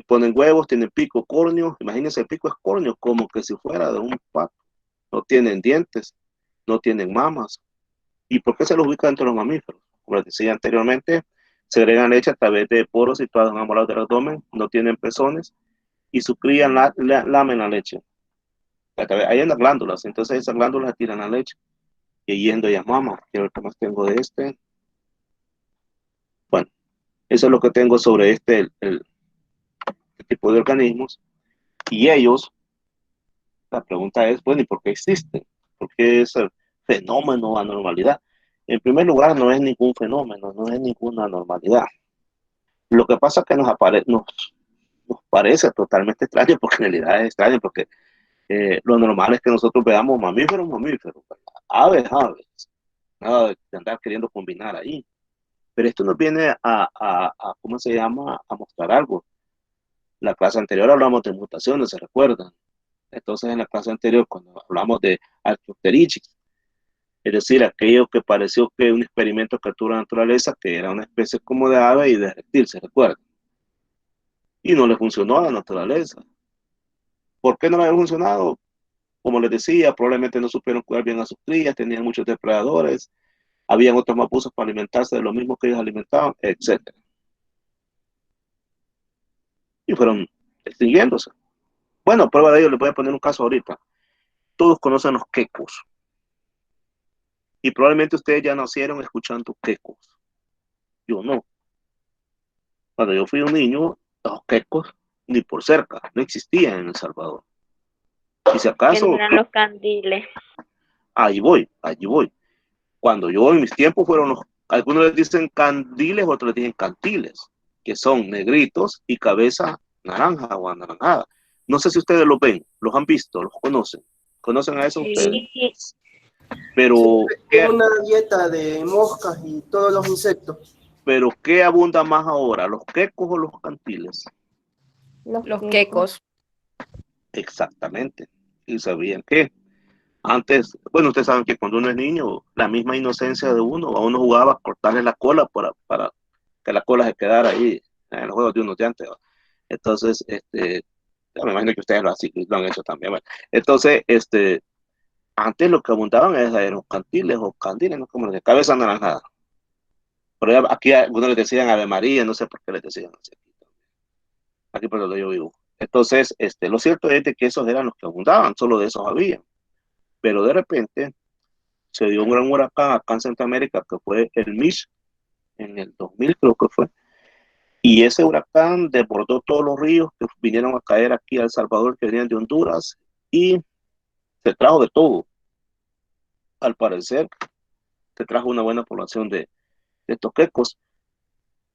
Ponen huevos, tienen pico, córneo. Imagínense, el pico es córneo, como que si fuera de un pato. No tienen dientes, no tienen mamas. ¿Y por qué se los ubica dentro de los mamíferos? Como les decía anteriormente, segregan leche a través de poros situados en ambos lados del abdomen, no tienen pezones y su cría lamen la leche. Hay unas glándulas, entonces esas glándulas tiran la leche y yendo ellas mamas. Quiero ver qué más tengo de este. Bueno, eso es lo que tengo sobre el tipo de organismos. Y ellos, la pregunta es, bueno, ¿y por qué existen? ¿Por qué es el fenómeno anormalidad? En primer lugar, no es ningún fenómeno, no es ninguna anormalidad. Lo que pasa es que nos parece totalmente extraño, porque en realidad es extraño, porque lo normal es que nosotros veamos mamíferos, mamíferos, aves, aves, nada de andar queriendo combinar ahí. Pero esto nos viene ¿cómo se llama? A mostrar algo. La clase anterior hablamos de mutaciones, ¿se recuerdan? Entonces, en la clase anterior, cuando hablamos de Archaeopteryx, es decir, aquello que pareció que un experimento que tuvo la naturaleza, que era una especie como de ave y de reptil, ¿se recuerdan? Y no le funcionó a la naturaleza. ¿Por qué no le había funcionado? Como les decía, probablemente no supieron cuidar bien a sus crías, tenían muchos depredadores, habían otros mapuzos para alimentarse de lo mismo que ellos alimentaban, etc. Y fueron extinguiéndose. Bueno, prueba de ello, les voy a poner un caso ahorita. Todos conocen los quecos. Y probablemente ustedes ya nacieron escuchando quecos. Yo no. Cuando yo fui un niño, los quecos ni por cerca, no existían en El Salvador. Y si Que no acaso, eran los candiles. allí voy, allí voy. Cuando yo en mis tiempos fueron algunos les dicen candiles, otros les dicen cantiles, que son negritos y cabeza naranja o anaranjada. No sé si ustedes los ven, los han visto, los conocen. ¿Conocen a eso ustedes? Sí, sí. Pero, Tiene una dieta de moscas y todos los insectos. ¿qué abunda más ahora, los quecos o los cantiles? Los quecos. Exactamente. Y sabían que antes, bueno, ustedes saben que cuando uno es niño, la misma inocencia de uno, a uno jugaba a cortarle la cola para que la cola se quedara ahí en los juegos de unos de antes. ¿Va? Entonces, ya me imagino que ustedes lo han hecho también. ¿Va? Entonces, antes lo que abundaban eran los cantiles o candiles, ¿no? Como de cabeza anaranjada. Pero aquí algunos les decían Ave María, no sé por qué les decían así. Aquí por donde yo vivo. Entonces, lo cierto es de que esos eran los que abundaban, solo de esos había. Pero de repente, se dio un gran huracán acá en Centroamérica, que fue el Mitch, en el 2000 creo que fue, y ese huracán desbordó todos los ríos que vinieron a caer aquí a El Salvador, que venían de Honduras, y se trajo de todo. Al parecer, se trajo una buena población de estos quecos,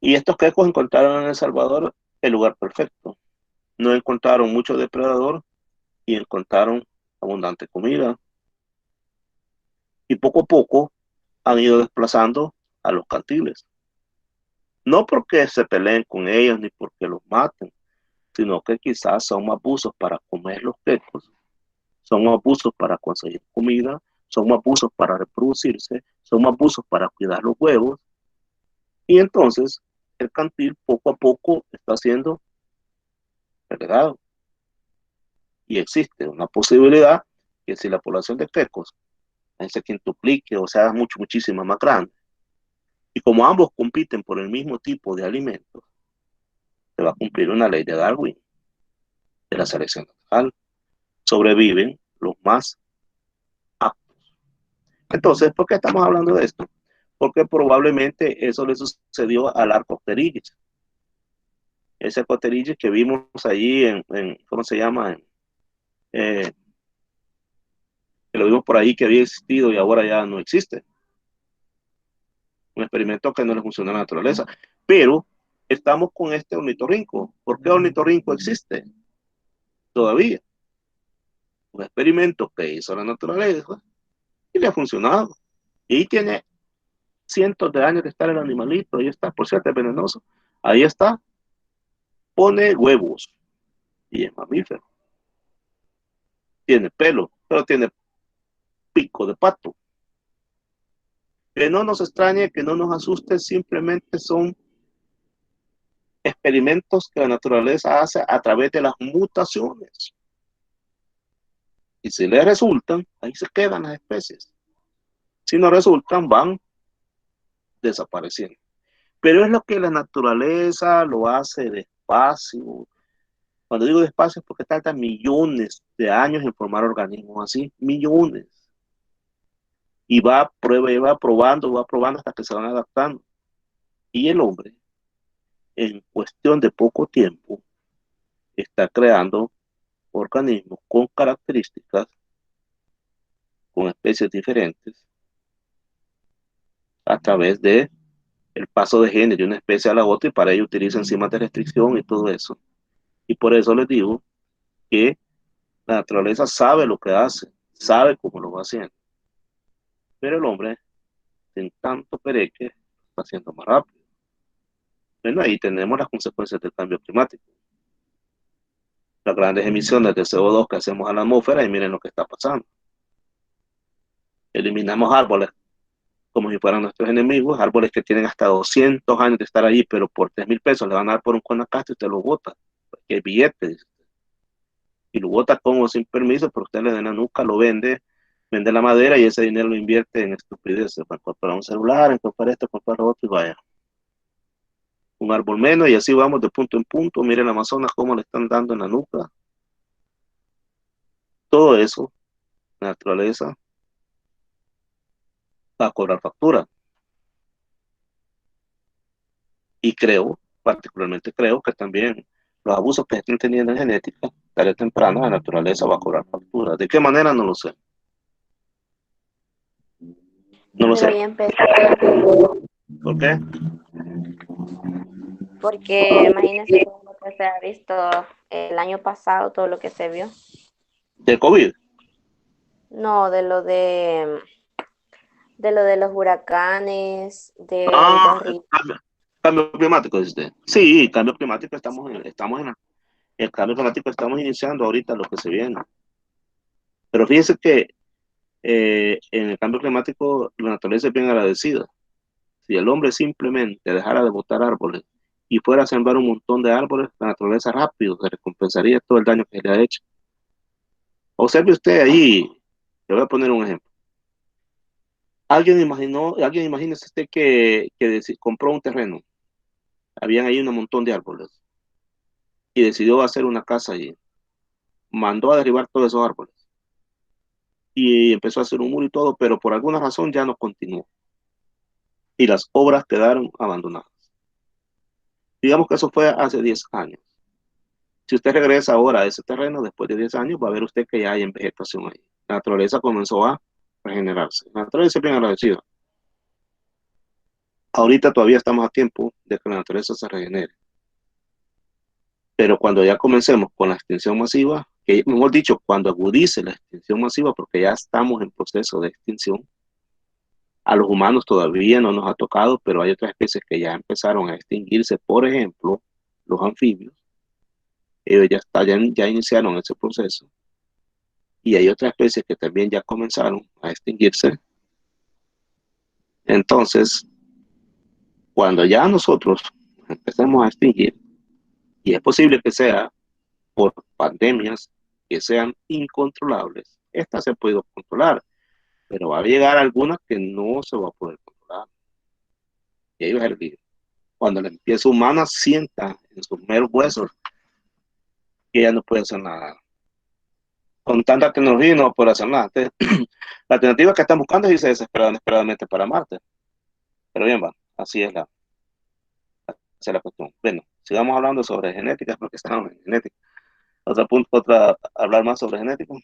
y estos quecos encontraron en El Salvador el lugar perfecto. No encontraron mucho depredador y encontraron abundante comida. Y poco a poco han ido desplazando a los cantiles. No porque se peleen con ellos ni porque los maten, sino que quizás son abusos para comer los quecos, son abusos para conseguir comida, son abusos para reproducirse, son abusos para cuidar los huevos. Y entonces el cantil poco a poco está siendo relegado. Y existe una posibilidad que si la población de quecos se quintuplique o sea muchísimo más grande, y como ambos compiten por el mismo tipo de alimentos, se va a cumplir una ley de Darwin, de la selección natural. Sobreviven los más aptos. Entonces, ¿por qué estamos hablando de esto? Porque probablemente eso le sucedió al Arcopterygium. Ese Arcopterygium que vimos allí ¿cómo se llama? Que lo vimos por ahí que había existido y ahora ya no existe. Un experimento que no le funciona a la naturaleza. Pero estamos con este ornitorrinco. ¿Por qué ornitorrinco existe todavía? Un experimento que hizo la naturaleza y le ha funcionado. Y tiene cientos de años de estar el animalito. Ahí está, por cierto, es venenoso. Ahí está. Pone huevos y es mamífero. Tiene pelo, pero tiene pico de pato. Que no nos extrañe, que no nos asuste, simplemente son experimentos que la naturaleza hace a través de las mutaciones. Y si le resultan, ahí se quedan las especies. Si no resultan, van desapareciendo. Pero es lo que la naturaleza lo hace despacio. Cuando digo despacio es porque tarda millones de años en formar organismos así, millones. Y va, prueba, y va probando hasta que se van adaptando. Y el hombre, en cuestión de poco tiempo, está creando organismos con características, con especies diferentes, a través de el paso de genes de una especie a la otra, y para ello utiliza enzimas de restricción y todo eso. Y por eso les digo que la naturaleza sabe lo que hace, sabe cómo lo va haciendo. Pero el hombre, sin tanto pereque, está haciendo más rápido. Bueno, ahí tenemos las consecuencias del cambio climático. Las grandes emisiones de CO2 que hacemos a la atmósfera, y miren lo que está pasando. Eliminamos árboles como si fueran nuestros enemigos, árboles que tienen hasta 200 años de estar ahí, pero por 3,000 pesos le van a dar por un conacaste y usted lo bota, porque hay billetes. Y lo bota con o sin permiso, pero usted le da la nuca, lo vende la madera y ese dinero lo invierte en estupideces, para comprar un celular, en comprar esto, comprar lo otro y vaya. Un árbol menos y así vamos de punto en punto. Miren el Amazonas cómo le están dando en la nuca. Todo eso, la naturaleza va a cobrar factura. Y creo, particularmente creo que también los abusos que están teniendo en genética, tarde o temprano la naturaleza va a cobrar factura. ¿De qué manera? No lo sé. No lo Pero sé. ya empezó, ¿Por qué? porque imagínense todo lo que se ha visto el año pasado, todo lo que se vio. ¿De COVID? No, de los huracanes, de Ah, los ríos. cambio climático, dice usted. Sí, cambio climático, el cambio climático estamos iniciando ahorita lo que se viene. Pero fíjense que en el cambio climático la naturaleza es bien agradecida. Si el hombre simplemente dejara de botar árboles y fuera a sembrar un montón de árboles, la naturaleza rápido se recompensaría todo el daño que le ha hecho. Observe usted ahí, le voy a poner un ejemplo. Alguien imagínese usted que compró un terreno, habían ahí un montón de árboles y decidió hacer una casa allí. Mandó a derribar todos esos árboles y empezó a hacer un muro y todo, pero por alguna razón ya no continuó. Y las obras quedaron abandonadas. Digamos que eso fue hace 10 años. Si usted regresa ahora a ese terreno, después de 10 años, va a ver usted que ya hay vegetación ahí. La naturaleza comenzó a regenerarse. La naturaleza es bien agradecida. Ahorita todavía estamos a tiempo de que la naturaleza se regenere. Pero cuando ya comencemos con la extinción masiva, que mejor dicho, cuando agudice la extinción masiva, porque ya estamos en proceso de extinción, a los humanos todavía no nos ha tocado, pero hay otras especies que ya empezaron a extinguirse, por ejemplo, los anfibios, ellos ya iniciaron ese proceso, y hay otras especies que también ya comenzaron a extinguirse. Entonces, cuando ya nosotros empecemos a extinguir, y es posible que sea por pandemias que sean incontrolables, estas se han podido controlar, pero va a llegar algunas que no se va a poder controlar. Y ahí va a ser cuando la limpieza humana sienta en sus meros huesos que ya no puede hacer nada. Con tanta tecnología no puede hacer nada. Entonces, la alternativa que están buscando es irse desesperadamente para Marte. Pero bien, va, así es la cuestión. Bueno, sigamos hablando sobre genética, porque estamos en genética. Hablar más sobre genética.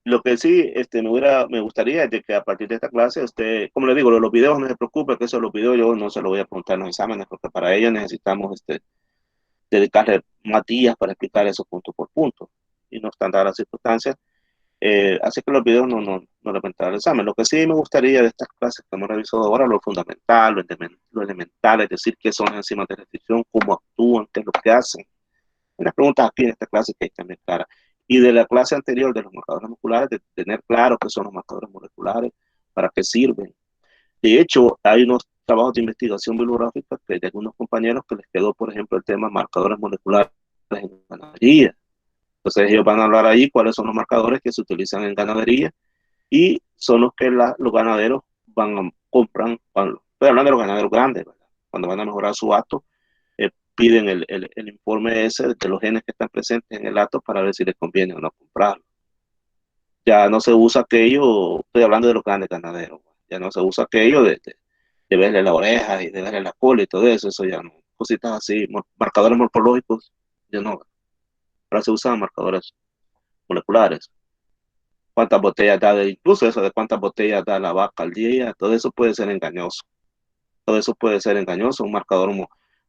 Lo que sí me gustaría es de que a partir de esta clase, usted, como le digo, los videos no se preocupe, que eso los videos yo no se los voy a preguntar en los exámenes, porque para ello necesitamos dedicarle más días para explicar eso punto por punto, y no están dadas las circunstancias. Así que los videos no le van a entrar al examen. Lo que sí me gustaría de estas clases que hemos revisado ahora, lo fundamental, lo elemental, es decir, qué son las enzimas de restricción, cómo actúan, qué es lo que hacen. Unas preguntas aquí en esta clase que hay también claras. Y de la clase anterior de los marcadores moleculares, de tener claro qué son los marcadores moleculares, para qué sirven. De hecho, hay unos trabajos de investigación bibliográfica que de algunos compañeros que les quedó, por ejemplo, el tema marcadores moleculares en ganadería. Entonces ellos van a hablar ahí cuáles son los marcadores que se utilizan en ganadería y son los que los ganaderos compran, estoy hablando de los ganaderos grandes, ¿verdad? Cuando van a mejorar su acto, piden el informe ese de los genes que están presentes en el acto para ver si les conviene o no comprarlo. Ya no se usa aquello, estoy hablando de los grandes ganaderos, ya no se usa aquello de verle la oreja y de verle la cola y todo eso, eso ya no. Cositas así, marcadores morfológicos, ya no. Ahora se usan marcadores moleculares. Cuántas botellas da, incluso eso de cuántas botellas da la vaca al día, todo eso puede ser engañoso. Todo eso puede ser engañoso, un marcador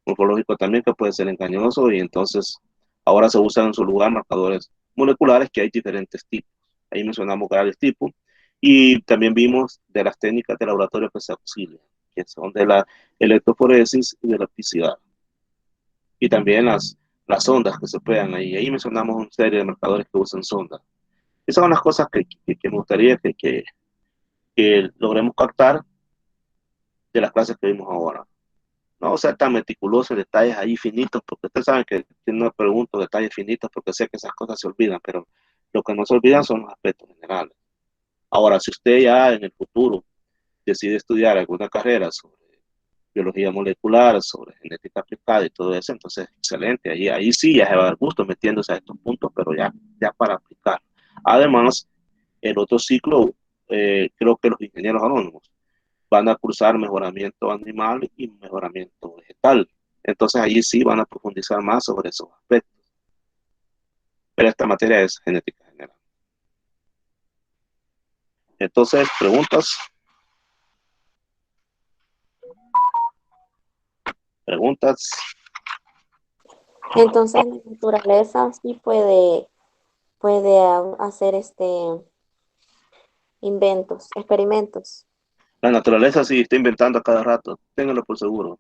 morfológico también que puede ser engañoso, y entonces ahora se usan en su lugar marcadores moleculares, que hay diferentes tipos. Ahí mencionamos varios tipos, y también vimos de las técnicas de laboratorio que se auxilian, que son de la electroforesis y de la PCR, y también las ondas que se puedan ahí. Ahí mencionamos una serie de marcadores que usan sondas. Esas son las cosas que me gustaría que logremos captar de las clases que vimos ahora. No ser tan meticuloso en detalles ahí finitos, porque ustedes saben que no pregunto detalles finitos porque sé que esas cosas se olvidan, pero lo que no se olvidan son los aspectos generales. Ahora, si usted ya en el futuro decide estudiar alguna carrera sobre biología molecular, sobre genética aplicada y todo eso, entonces excelente, ahí sí ya se va a dar gusto metiéndose a estos puntos, pero ya para aplicar. Además, el otro ciclo, creo que los ingenieros agrónomos van a cursar mejoramiento animal y mejoramiento vegetal. Entonces allí sí van a profundizar más sobre esos aspectos. Pero esta materia es genética general. Entonces, preguntas. Preguntas. Entonces, la naturaleza sí puede hacer inventos, experimentos. La naturaleza sí está inventando a cada rato. Ténganlo por seguro.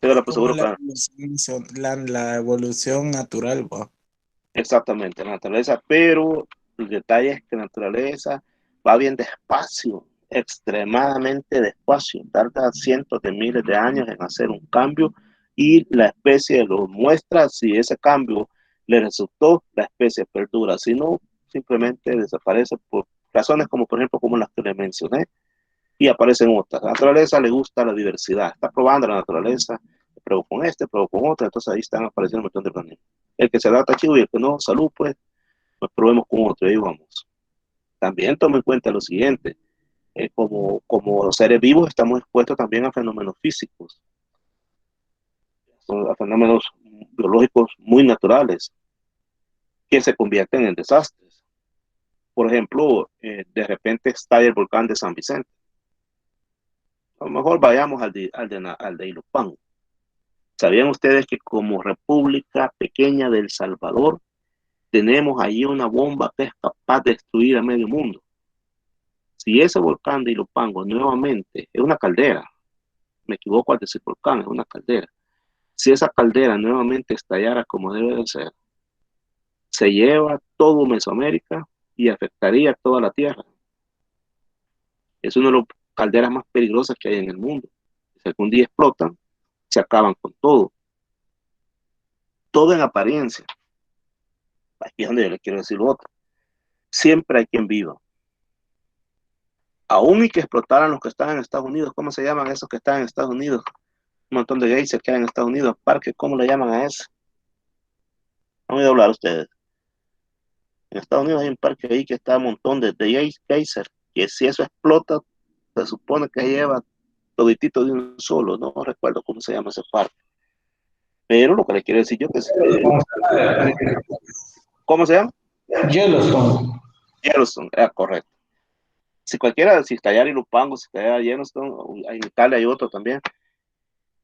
Ténganlo por Como seguro. la evolución natural, va. Exactamente, la naturaleza, pero el detalle es que la naturaleza va bien despacio, extremadamente despacio, tarda cientos de miles de años en hacer un cambio, y la especie lo muestra. Si ese cambio le resultó, la especie perdura, si no, simplemente desaparece por razones como, por ejemplo, como las que le mencioné, y aparecen otras. A la naturaleza le gusta la diversidad, está probando la naturaleza, pruebo con este, pruebo con otro, entonces ahí están apareciendo un montón de organismos. El que se adapta chivo y el que no, salud, pues probemos con otro, y ahí vamos. También toma en cuenta lo siguiente, como seres vivos estamos expuestos también a fenómenos físicos, a fenómenos biológicos muy naturales que se convierten en desastres. Por ejemplo, de repente estalla el volcán de San Vicente. A lo mejor vayamos al de Ilopango. ¿Sabían ustedes que como República Pequeña de El Salvador tenemos ahí una bomba que es capaz de destruir a medio mundo? Si ese volcán de Ilopango nuevamente es una caldera, me equivoco al decir volcán, es una caldera. Si esa caldera nuevamente estallara como debe de ser, se lleva todo Mesoamérica y afectaría toda la Tierra. Es una de las calderas más peligrosas que hay en el mundo. Si algún día explotan, se acaban con todo. Todo en apariencia. Aquí es donde yo le quiero decir lo otro. Siempre hay quien viva. Aún y que explotaran los que están en Estados Unidos, ¿cómo se llaman esos que están en Estados Unidos? Un montón de geysers que hay en Estados Unidos, parques, ¿cómo le llaman a eso? ¿Han oído hablar ustedes? En Estados Unidos hay un parque ahí que está un montón de geysers, que si eso explota, se supone que lleva toditito de un solo, no recuerdo cómo se llama ese parque. Pero lo que le quiero decir yo que ¿cómo se llama? Yellowstone. Yellowstone, correcto. Si estallara Ilopango, si estallara Yellowstone, en Italia hay otro también.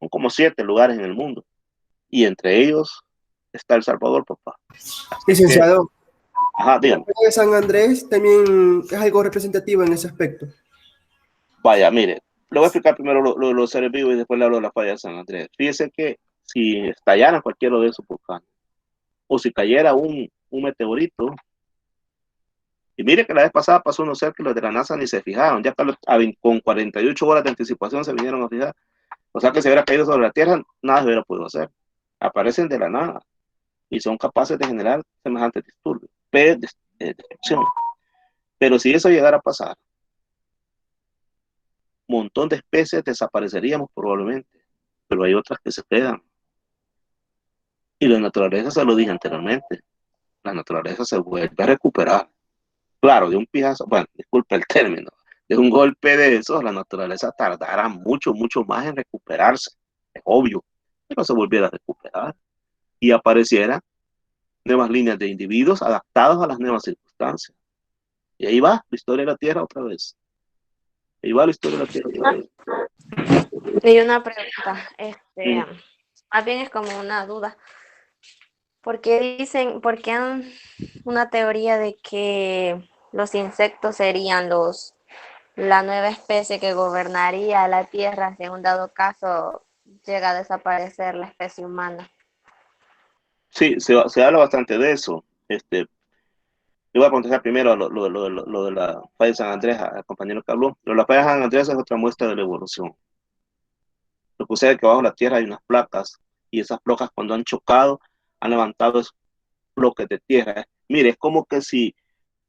Son como 7 lugares en el mundo. Y entre ellos está El Salvador, papá. Licenciado, Ajá, dígame. San Andrés también es algo representativo en ese aspecto. Vaya, mire, le voy a explicar primero los seres vivos y después le hablo de la falla de San Andrés. Fíjese que si estallara cualquiera de esos volcanes, o si cayera un meteorito, y mire que la vez pasada pasó uno cerca y los de la NASA ni se fijaron, ya con 48 horas de anticipación se vinieron a fijar. O sea que si hubiera caído sobre la Tierra, nada se hubiera podido hacer. Aparecen de la nada y son capaces de generar semejantes disturbios, destrucción. Pero si eso llegara a pasar, un montón de especies desapareceríamos probablemente, pero hay otras que se quedan. Y la naturaleza, se lo dije anteriormente, la naturaleza se vuelve a recuperar. Claro, de un pijazo, bueno, disculpe el término, de un golpe de esos, la naturaleza tardará mucho, mucho más en recuperarse, es obvio, pero se volviera a recuperar y apareciera nuevas líneas de individuos adaptados a las nuevas circunstancias. Y ahí va la historia de la Tierra otra vez. Ahí va la historia de la Tierra otra vez. Y una pregunta, más bien es como una duda. ¿Por qué han una teoría de que los insectos serían la nueva especie que gobernaría la Tierra si en un dado caso llega a desaparecer la especie humana? Sí, se habla bastante de eso. Yo voy a contestar primero a lo de la falla de San Andrés, al compañero que habló. Lo de la falla de San Andrés es otra muestra de la evolución. Lo que sucede es que bajo la Tierra hay unas placas y esas placas cuando han chocado han levantado esos bloques de tierra. Mire, es como que si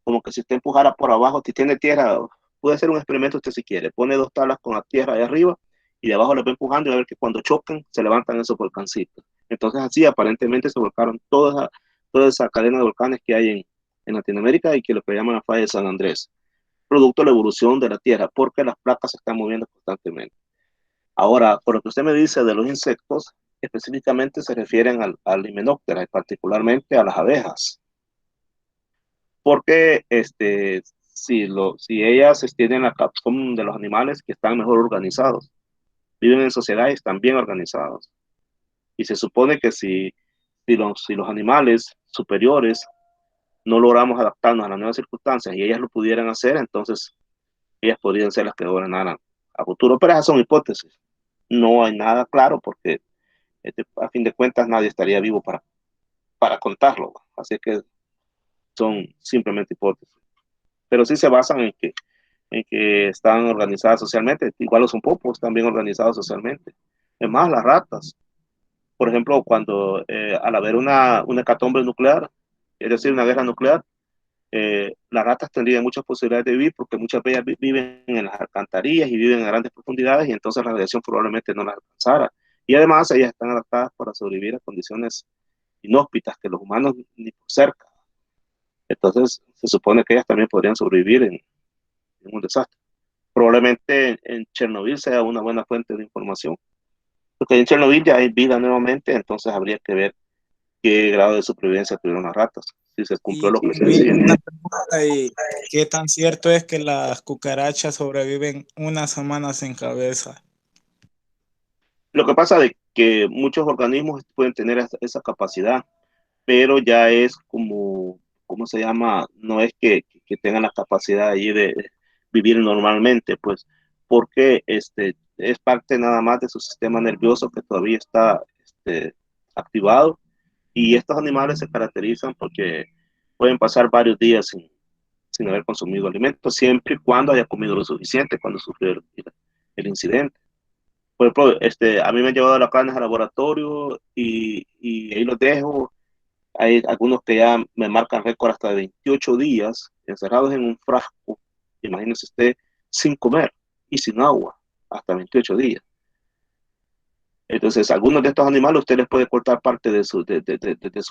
usted empujara por abajo, si tiene tierra, puede hacer un experimento usted si quiere. Pone 2 tablas con la tierra ahí arriba y de abajo le va empujando y va a ver que cuando chocan se levantan esos volcancitos. Entonces así aparentemente se volcaron toda esa cadena de volcanes que hay en Latinoamérica y que lo que llaman la falla de San Andrés, producto de la evolución de la Tierra, porque las placas se están moviendo constantemente. Ahora, por lo que usted me dice de los insectos, específicamente se refieren al Hymenoptera y particularmente a las abejas, porque si ellas tienen son de los animales que están mejor organizados, viven en sociedades, están bien organizados. Y se supone que si los animales superiores no logramos adaptarnos a las nuevas circunstancias y ellas lo pudieran hacer, entonces ellas podrían ser las que gobernaran a futuro. Pero esas son hipótesis. No hay nada claro porque a fin de cuentas nadie estaría vivo para contarlo. Así que son simplemente hipótesis. Pero sí se basan en que están organizadas socialmente. Igual los popos están bien organizados socialmente. Es más, las ratas. Por ejemplo, cuando al haber una hecatombe nuclear, es decir, una guerra nuclear, las ratas tendrían muchas posibilidades de vivir porque muchas de ellas viven en las alcantarillas y viven en grandes profundidades y entonces la radiación probablemente no las alcanzara Y además ellas están adaptadas para sobrevivir a condiciones inhóspitas que los humanos ni por cerca. Entonces se supone que ellas también podrían sobrevivir en un desastre. Probablemente en Chernobyl sea una buena fuente de información, porque en Chernobyl ya hay vida nuevamente, entonces habría que ver qué grado de supervivencia tuvieron las ratas, si se cumplió Y lo que se Luis, decía. una pregunta, ¿y qué tan cierto es que las cucarachas sobreviven una semana sin cabeza? Lo que pasa es que muchos organismos pueden tener esa capacidad, pero ya es como, ¿cómo se llama? No es que tengan la capacidad ahí de vivir normalmente, pues, porque es parte nada más de su sistema nervioso que todavía está activado. Y estos animales se caracterizan porque pueden pasar varios días sin haber consumido alimentos, siempre y cuando haya comido lo suficiente cuando sufrió el incidente. Por ejemplo, a mí me han llevado las carnes al laboratorio y ahí los dejo. Hay algunos que ya me marcan récord hasta de 28 días encerrados en un frasco. Imagínense usted sin comer y sin agua hasta 28 días. Entonces, algunos de estos animales usted les puede cortar parte de su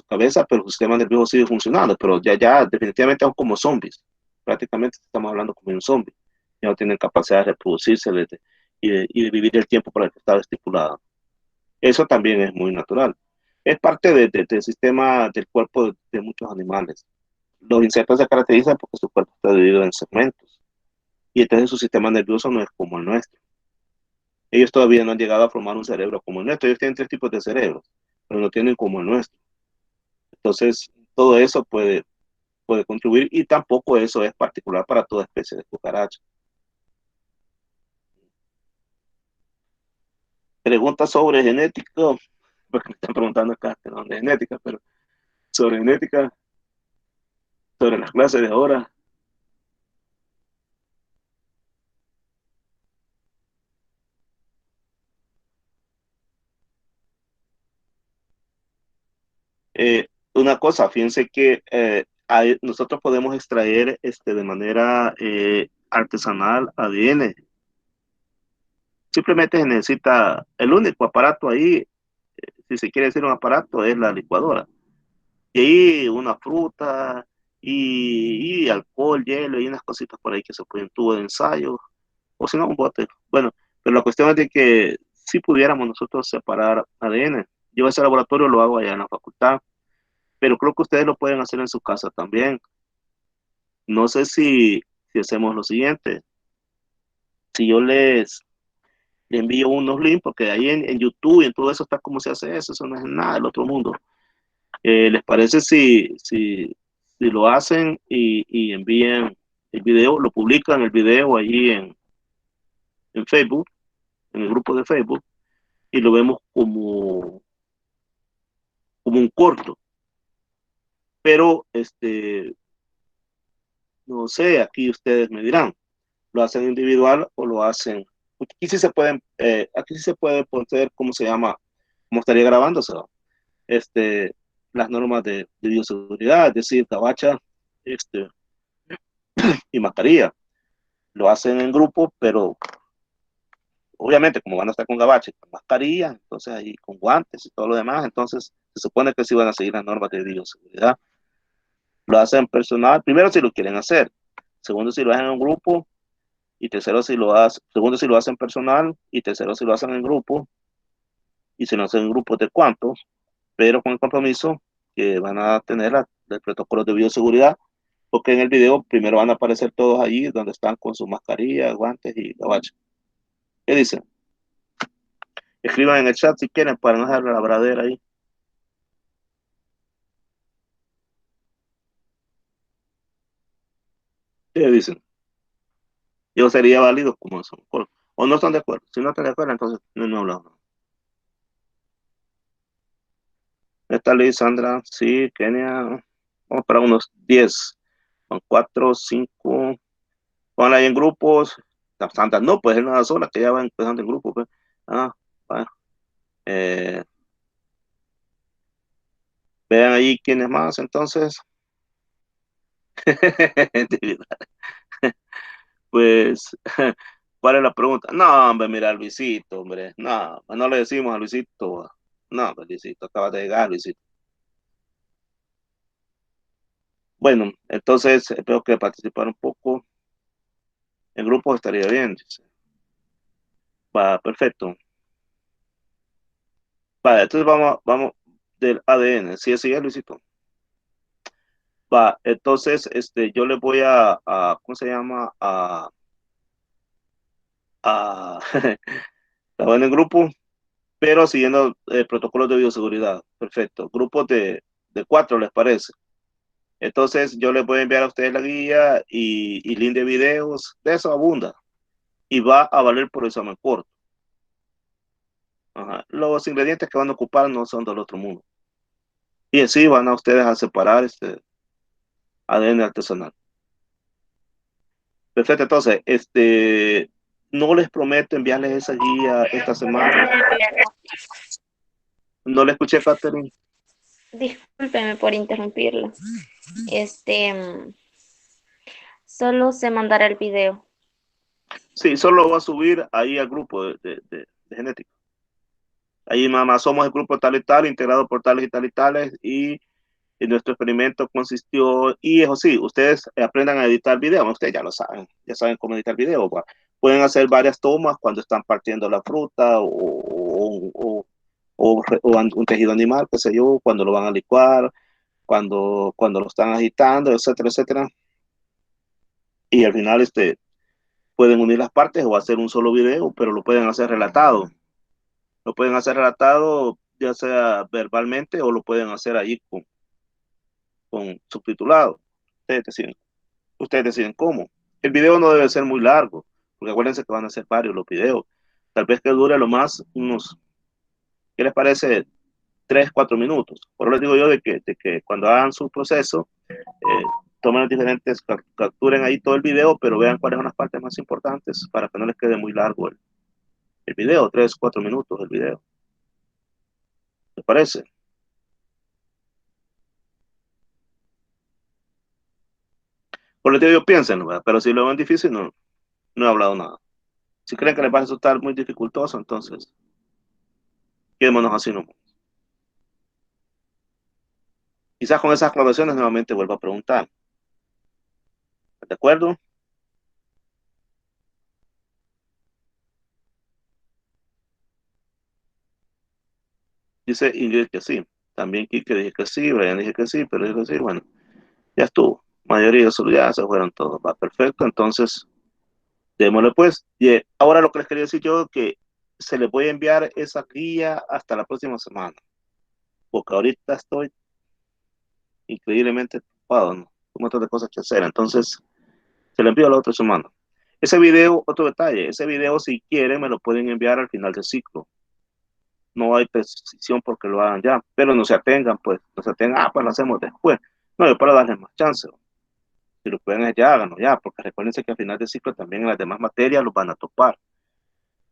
cabeza, pero su sistema nervioso sigue funcionando. Pero ya definitivamente son como zombies. Prácticamente estamos hablando como un zombie. Ya no tienen capacidad de reproducirse y de vivir el tiempo para el que estaba estipulado. Eso también es muy natural. Es parte del sistema del cuerpo de muchos animales. Los insectos se caracterizan porque su cuerpo está dividido en segmentos y entonces su sistema nervioso no es como el nuestro. Ellos todavía no han llegado a formar un cerebro como el nuestro. Ellos tienen tres tipos de cerebros, pero no tienen como el nuestro. Entonces, todo eso puede contribuir y tampoco eso es particular para toda especie de cucaracha. Preguntas sobre genética, porque me están preguntando acá, perdón, de genética, pero sobre genética, sobre las clases de ahora. Una cosa, fíjense que nosotros podemos extraer de manera artesanal ADN. Simplemente se necesita el único aparato ahí, si se quiere decir un aparato, es la licuadora. Y ahí una fruta y alcohol, hielo y unas cositas por ahí que se pueden tubo de ensayo, o si no, un bote. Bueno, pero la cuestión es de que si pudiéramos nosotros separar ADN, yo ese laboratorio lo hago allá en la facultad, pero creo que ustedes lo pueden hacer en su casa también. No sé si hacemos lo siguiente, si yo les envío unos links, porque ahí en YouTube y en todo eso está cómo se hace eso no es nada del otro mundo. ¿Les parece si lo hacen y envían el video, lo publican el video allí en Facebook, en el grupo de Facebook, y lo vemos como un corto? Pero, no sé, aquí ustedes me dirán, ¿lo hacen individual o lo hacen? Aquí sí se puede poner, ¿cómo se llama? ¿Cómo estaría grabándose? Este, las normas de bioseguridad, es decir, cabacha, este, y mascarilla. Lo hacen en grupo, pero obviamente como van a estar con gabacha y con mascarilla, entonces ahí con guantes y todo lo demás, entonces se supone que sí van a seguir las normas de bioseguridad. Lo hacen personal, primero si lo quieren hacer, segundo si lo hacen en un grupo, y tercero segundo si lo hacen personal, y tercero si lo hacen en grupo, y si lo hacen en grupos de cuántos, pero con el compromiso que van a tener el protocolo de bioseguridad, porque en el video primero van a aparecer todos allí donde están con su mascarilla, guantes y gabacha. ¿Qué dicen? Escriban en el chat si quieren para no dejar la bradera ahí. ¿Qué dicen? Yo sería válido como eso. O no están de acuerdo. Si no están de acuerdo, entonces no hablamos. Está Luis, Sandra, sí, Kenia. Vamos para unos 10. Son 4, 5. Ponla ahí en grupos. La Sandra no, pues es nada sola, que ya va empezando en grupo. Pues. Ah, bueno. Eh, vean ahí quiénes más, entonces. Pues ¿Cuál es la pregunta? No, hombre, mira, Luisito, hombre. No, no le decimos a Luisito. No, hombre, Luisito, acaba de llegar, Luisito. Bueno, entonces espero que participar un poco. En grupo estaría bien, dice. Va, perfecto. Va, entonces vamos del ADN. Sí, así es, Luisito. Va, entonces, yo le voy ¿cómo se llama? A, trabajar en grupo, pero siguiendo protocolos de bioseguridad. Perfecto. Grupos de 4, ¿les parece? Entonces, yo les voy a enviar a ustedes la guía y link de videos. De eso abunda. Y va a valer por examen corto. Ajá. Los ingredientes que van a ocupar no son del otro mundo. Y así van a ustedes a separar este ADN artesanal. Perfecto, entonces, no les prometo enviarles esa guía esta semana. No le escuché, Catherine. Discúlpeme por interrumpirlo. Solo sé mandar el video. Sí, solo lo voy a subir ahí al grupo de genética. Ahí nada más somos el grupo tal y tal, integrado por tales y tal y tales, y nuestro experimento consistió, y eso sí, ustedes aprendan a editar video, ustedes ya saben cómo editar video, ¿va? Pueden hacer varias tomas cuando están partiendo la fruta o un tejido animal, qué sé yo, cuando lo van a licuar, cuando lo están agitando, etcétera, etcétera. Y al final pueden unir las partes o hacer un solo video, pero lo pueden hacer relatado. Lo pueden hacer relatado ya sea verbalmente o lo pueden hacer ahí con subtitulado. Ustedes deciden cómo. El video no debe ser muy largo, porque acuérdense que van a ser varios los videos. Tal vez que dure lo más unos, ¿qué les parece? 3, 4 minutos. Por eso les digo yo de que cuando hagan su proceso, tomen las diferentes, capturen ahí todo el video, pero vean cuáles son las partes más importantes para que no les quede muy largo el video, 3, 4 minutos el video. ¿Les parece? Por lo que yo piensen, ¿verdad? Pero si lo ven difícil, no he hablado nada. Si creen que les va a resultar muy dificultoso, entonces quedémonos así nomás. Quizás con esas aclaraciones nuevamente vuelva a preguntar. ¿De acuerdo? Dice Ingrid que sí. También Kike dije que sí, Brian dije que sí, pero dije que sí, bueno, ya estuvo. Mayoría solo ya se fueron todos. Va perfecto, entonces démosle pues. Y ahora lo que les quería decir yo que se les voy a enviar esa guía hasta la próxima semana. Porque ahorita estoy increíblemente ocupado, ¿no? Un montón de cosas que hacer. Entonces, se lo envío la otra semana. Ese video, otro detalle, ese video si quieren me lo pueden enviar al final del ciclo. No hay precisión porque lo hagan ya, pero no se atengan, pues, no se atengan, pues lo hacemos después. No, yo para darles más chance. Si lo pueden hacer ya, háganlo ya, porque recuérdense que al final del ciclo también en las demás materias los van a topar.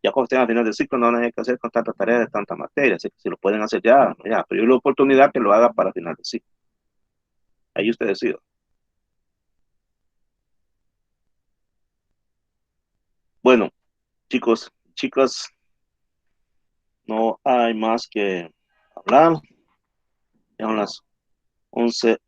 Ya cuando estén al final del ciclo no van a tener que hacer con tantas tareas de tantas materias, así que si lo pueden hacer ya, háganlo ya, pero yo la oportunidad que lo haga para el final del ciclo. Ahí usted decide. Bueno, chicos, chicas, no hay más que hablar. Ya son las 11